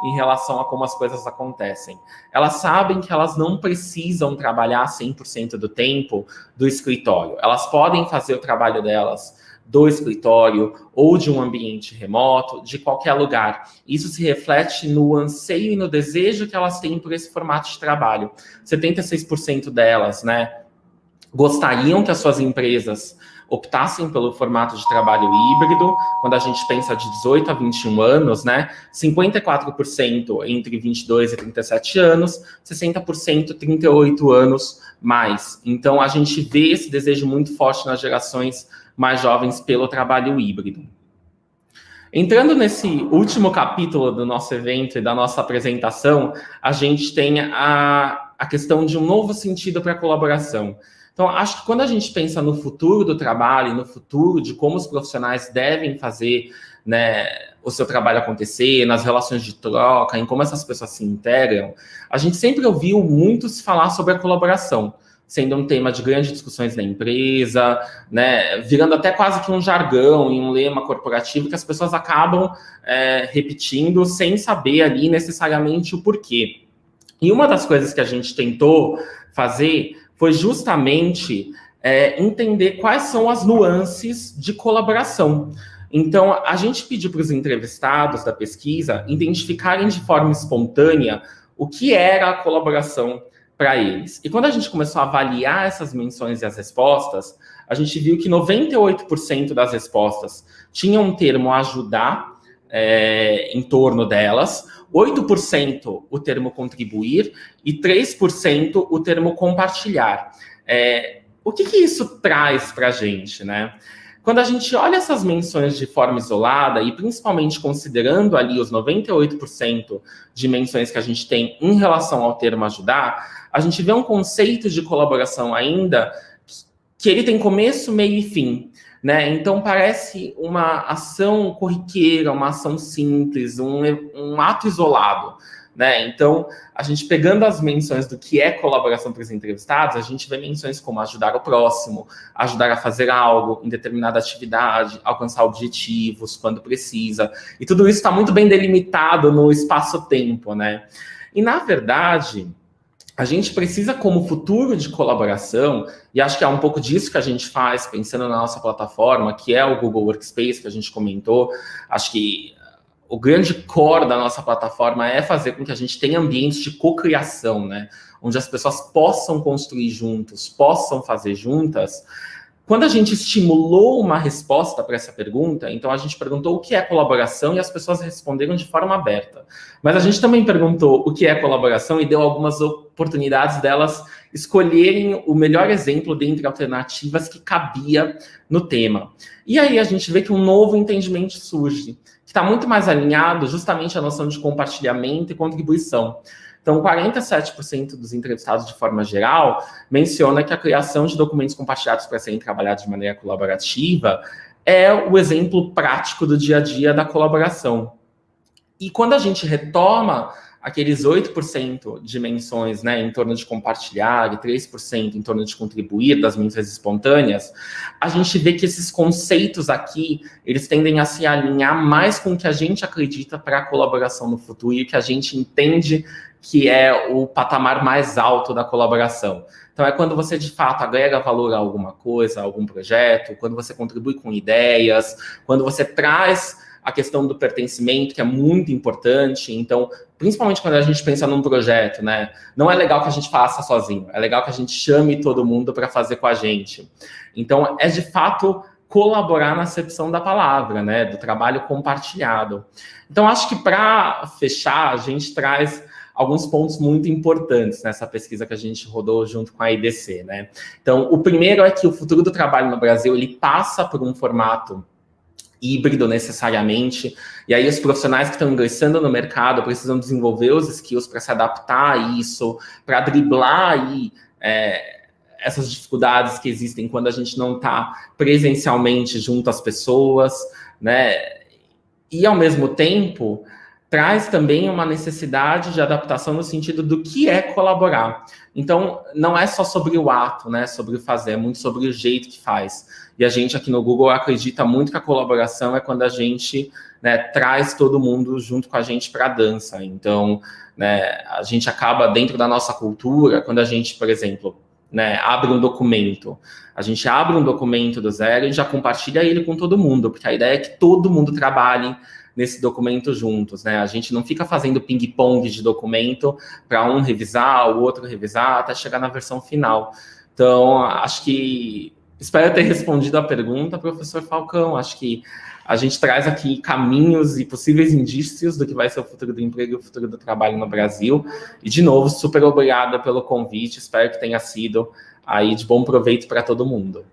em relação a como as coisas acontecem. Elas sabem que elas não precisam trabalhar 100% do tempo do escritório. Elas podem fazer o trabalho delas do escritório ou de um ambiente remoto, de qualquer lugar. Isso se reflete no anseio e no desejo que elas têm por esse formato de trabalho. 76% delas, né, gostariam que as suas empresas optassem pelo formato de trabalho híbrido. Quando a gente pensa de 18 a 21 anos, né, 54% entre 22 e 37 anos, 60% 38 anos mais. Então, a gente vê esse desejo muito forte nas gerações mais jovens pelo trabalho híbrido. Entrando nesse último capítulo do nosso evento e da nossa apresentação, a gente tem a questão de um novo sentido para a colaboração. Então, acho que quando a gente pensa no futuro do trabalho e no futuro de como os profissionais devem fazer, né, o seu trabalho acontecer, nas relações de troca, em como essas pessoas se integram, a gente sempre ouviu muito se falar sobre a colaboração, sendo um tema de grandes discussões na empresa, né, virando até quase que um jargão e um lema corporativo que as pessoas acabam repetindo sem saber ali necessariamente o porquê. E uma das coisas que a gente tentou fazer foi justamente entender quais são as nuances de colaboração. Então, a gente pediu para os entrevistados da pesquisa identificarem de forma espontânea o que era a colaboração para eles. E quando a gente começou a avaliar essas menções e as respostas, a gente viu que 98% das respostas tinham um termo ajudar em torno delas, 8% o termo contribuir e 3% o termo compartilhar. O que isso traz para a gente, né? Quando a gente olha essas menções de forma isolada, e principalmente considerando ali os 98% de menções que a gente tem em relação ao termo ajudar, a gente vê um conceito de colaboração ainda que ele tem começo, meio e fim, né? Então, parece uma ação corriqueira, uma ação simples, um ato isolado, né? Então, a gente pegando as menções do que é colaboração para os entrevistados, a gente vê menções como ajudar o próximo, ajudar a fazer algo em determinada atividade, alcançar objetivos quando precisa. E tudo isso está muito bem delimitado no espaço-tempo, né? E, na verdade, a gente precisa, como futuro de colaboração, e acho que é um pouco disso que a gente faz, pensando na nossa plataforma, que é o Google Workspace, que a gente comentou. Acho que o grande core da nossa plataforma é fazer com que a gente tenha ambientes de cocriação, né? Onde as pessoas possam construir juntos, possam fazer juntas. Quando a gente estimulou uma resposta para essa pergunta, então a gente perguntou o que é colaboração e as pessoas responderam de forma aberta. Mas a gente também perguntou o que é colaboração e deu algumas oportunidades delas escolherem o melhor exemplo dentre alternativas que cabia no tema. E aí a gente vê que um novo entendimento surge, que está muito mais alinhado justamente à noção de compartilhamento e contribuição. Então, 47% dos entrevistados, de forma geral, menciona que a criação de documentos compartilhados para serem trabalhados de maneira colaborativa é o exemplo prático do dia a dia da colaboração. E quando a gente retoma aqueles 8% de menções, né, em torno de compartilhar e 3% em torno de contribuir das menções espontâneas, a gente vê que esses conceitos aqui, eles tendem a se alinhar mais com o que a gente acredita para a colaboração no futuro e que a gente entende que é o patamar mais alto da colaboração. Então, é quando você, de fato, agrega valor a alguma coisa, a algum projeto, quando você contribui com ideias, quando você traz a questão do pertencimento, que é muito importante. Então, principalmente quando a gente pensa num projeto, né? Não é legal que a gente faça sozinho, é legal que a gente chame todo mundo para fazer com a gente. Então, é de fato colaborar na acepção da palavra, né? Do trabalho compartilhado. Então, acho que para fechar, a gente traz alguns pontos muito importantes nessa pesquisa que a gente rodou junto com a IDC, né? Então, o primeiro é que o futuro do trabalho no Brasil, ele passa por um formato híbrido necessariamente, e aí os profissionais que estão ingressando no mercado precisam desenvolver os skills para se adaptar a isso, para driblar aí essas dificuldades que existem quando a gente não está presencialmente junto às pessoas, né? E, ao mesmo tempo, traz também uma necessidade de adaptação no sentido do que é colaborar. Então, não é só sobre o ato, né, sobre o fazer, é muito sobre o jeito que faz. E a gente aqui no Google acredita muito que a colaboração é quando a gente, né, traz todo mundo junto com a gente para a dança. Então, né, a gente acaba, dentro da nossa cultura, quando a gente, por exemplo, né, abre um documento, a gente abre um documento do zero e já compartilha ele com todo mundo, porque a ideia é que todo mundo trabalhe nesse documento juntos, né? A gente não fica fazendo ping-pong de documento para um revisar, o outro revisar, até chegar na versão final. Então, acho que... Espero ter respondido a pergunta, professor Falcão. Acho que a gente traz aqui caminhos e possíveis indícios do que vai ser o futuro do emprego e o futuro do trabalho no Brasil. E, de novo, super obrigada pelo convite. Espero que tenha sido aí de bom proveito para todo mundo.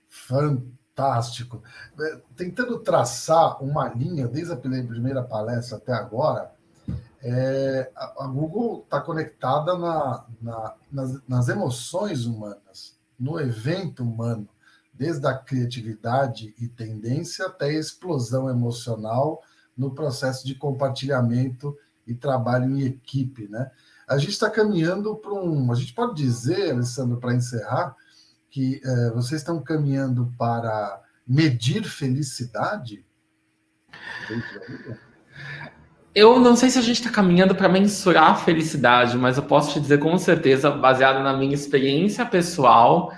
Fantástico. Tentando traçar uma linha, desde a primeira palestra até agora, a Google está conectada nas emoções humanas, no evento humano, desde a criatividade e tendência até a explosão emocional no processo de compartilhamento e trabalho em equipe, né? A gente está caminhando para a gente pode dizer, Alessandro, para encerrar, que vocês estão caminhando para medir felicidade? Eu não sei se a gente está caminhando para mensurar a felicidade, mas eu posso te dizer com certeza, baseado na minha experiência pessoal,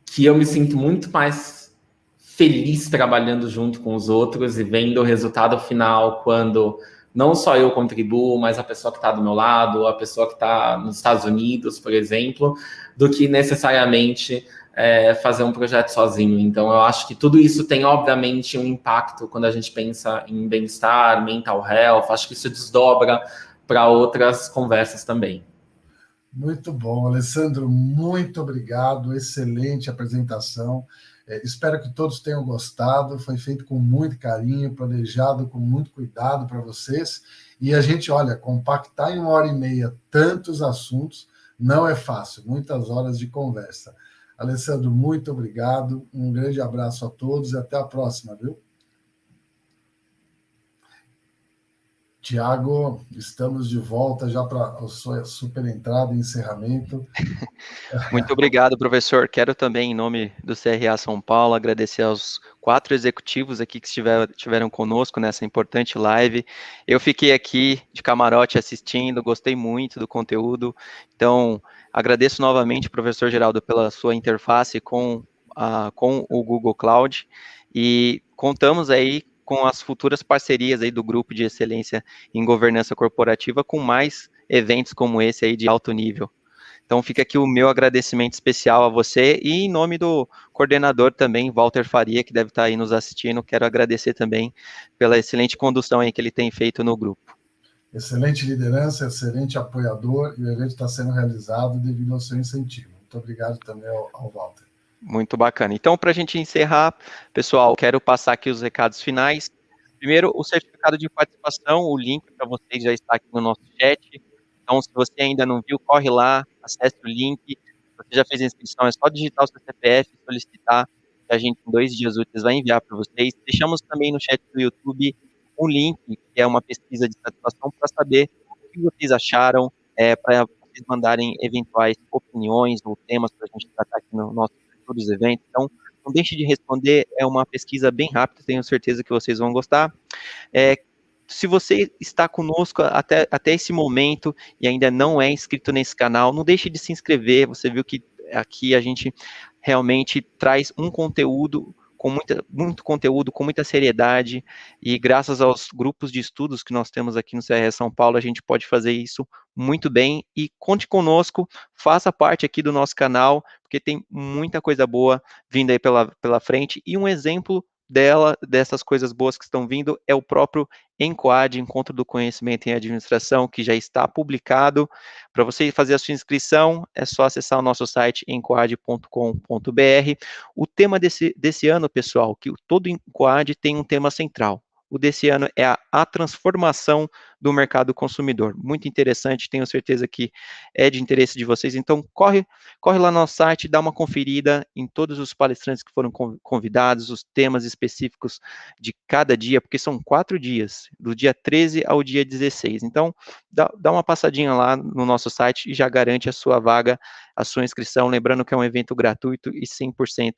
que eu me sinto muito mais feliz trabalhando junto com os outros e vendo o resultado final quando não só eu contribuo, mas a pessoa que está do meu lado, a pessoa que está nos Estados Unidos, por exemplo, do que necessariamente fazer um projeto sozinho. Então, eu acho que tudo isso tem, obviamente, um impacto quando a gente pensa em bem-estar, mental health. Acho que isso desdobra para outras conversas também. Muito bom, Alessandro, muito obrigado, excelente apresentação. Espero que todos tenham gostado, foi feito com muito carinho, planejado com muito cuidado para vocês, e a gente, olha, compactar em 1h30 tantos assuntos não é fácil, muitas horas de conversa. Alessandro, muito obrigado, um grande abraço a todos e até a próxima, viu? Tiago, estamos de volta já para a sua super entrada e encerramento. Muito obrigado, professor. Quero também, em nome do CRA São Paulo, agradecer aos 4 executivos aqui que estiveram conosco nessa importante live. Eu fiquei aqui de camarote assistindo, gostei muito do conteúdo. Então, agradeço novamente, professor Geraldo, pela sua interface com o Google Cloud e contamos aí com as futuras parcerias aí do Grupo de Excelência em Governança Corporativa com mais eventos como esse aí de alto nível. Então fica aqui o meu agradecimento especial a você e em nome do coordenador também, Walter Faria, que deve estar aí nos assistindo, quero agradecer também pela excelente condução aí que ele tem feito no grupo. Excelente liderança, excelente apoiador, e o evento está sendo realizado devido ao seu incentivo. Muito obrigado também ao Walter. Muito bacana. Então, para a gente encerrar, pessoal, quero passar aqui os recados finais. Primeiro, o certificado de participação, o link para vocês já está aqui no nosso chat. Então, se você ainda não viu, corre lá, acesse o link. Se você já fez a inscrição, é só digitar o seu CPF e solicitar, que a gente em 2 dias úteis vai enviar para vocês. Deixamos também no chat do YouTube um link, que é uma pesquisa de satisfação, para saber o que vocês acharam, para vocês mandarem eventuais opiniões ou temas para a gente tratar aqui no nosso dos eventos. Então, não deixe de responder, é uma pesquisa bem rápida, tenho certeza que vocês vão gostar. Se você está conosco até esse momento e ainda não é inscrito nesse canal, não deixe de se inscrever. Você viu que aqui a gente realmente traz um conteúdo com muito conteúdo, com muita seriedade, e graças aos grupos de estudos que nós temos aqui no CRE São Paulo, a gente pode fazer isso muito bem, e conte conosco, faça parte aqui do nosso canal, porque tem muita coisa boa vindo aí pela frente, e um exemplo dessas coisas boas que estão vindo é o próprio ENCOAD, Encontro do Conhecimento em Administração, que já está publicado. Para você fazer a sua inscrição, é só acessar o nosso site encoad.com.br. O tema desse ano, pessoal, que todo ENCOAD tem um tema central. O desse ano é a transformação do mercado consumidor. Muito interessante, tenho certeza que é de interesse de vocês. Então, corre lá no nosso site, dá uma conferida em todos os palestrantes que foram convidados, os temas específicos de cada dia, porque são 4 dias, do dia 13 ao dia 16. Então, dá uma passadinha lá no nosso site e já garante a sua vaga, a sua inscrição. Lembrando que é um evento gratuito e 100%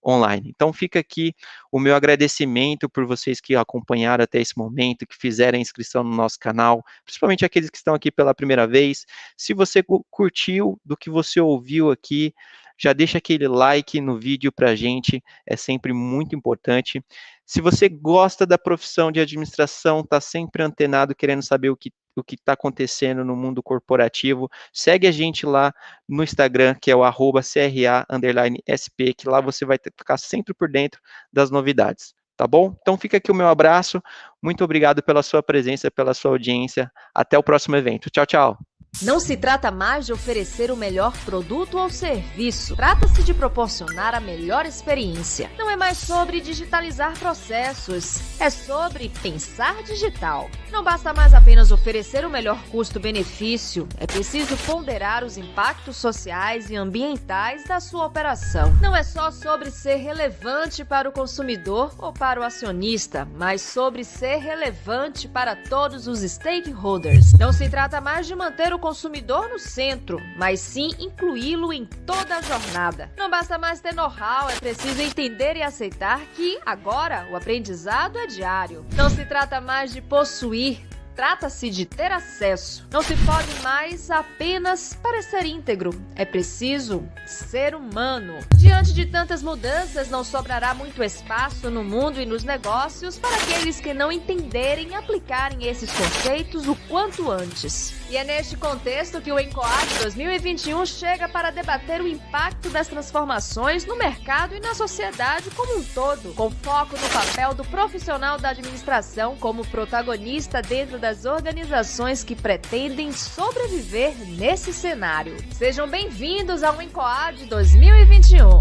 online. Então fica aqui o meu agradecimento por vocês que acompanharam até esse momento, que fizeram a inscrição no nosso canal, principalmente aqueles que estão aqui pela primeira vez. Se você curtiu do que você ouviu aqui, já deixa aquele like no vídeo para a gente, é sempre muito importante. Se você gosta da profissão de administração, está sempre antenado, querendo saber o que está acontecendo no mundo corporativo, segue a gente lá no Instagram, que é o @CRA_SP, que lá você vai ficar sempre por dentro das novidades, tá bom? Então fica aqui o meu abraço, muito obrigado pela sua presença, pela sua audiência, até o próximo evento. Tchau, tchau! Não se trata mais de oferecer o melhor produto ou serviço. Trata-se de proporcionar a melhor experiência. Não é mais sobre digitalizar processos. É sobre pensar digital. Não basta mais apenas oferecer o melhor custo-benefício. É preciso ponderar os impactos sociais e ambientais da sua operação. Não é só sobre ser relevante para o consumidor ou para o acionista, mas sobre ser relevante para todos os stakeholders. Não se trata mais de manter o consumidor no centro, mas sim incluí-lo em toda a jornada. Não basta mais ter know-how, é preciso entender e aceitar que agora o aprendizado é diário. Não se trata mais de possuir, trata-se de ter acesso. Não se pode mais apenas parecer íntegro, é preciso ser humano. Diante de tantas mudanças, não sobrará muito espaço no mundo e nos negócios para aqueles que não entenderem e aplicarem esses conceitos o quanto antes. E é neste contexto que o ENCOAD 2021 chega para debater o impacto das transformações no mercado e na sociedade como um todo, com foco no papel do profissional da administração como protagonista dentro das organizações que pretendem sobreviver nesse cenário. Sejam bem-vindos ao ENCOAD 2021.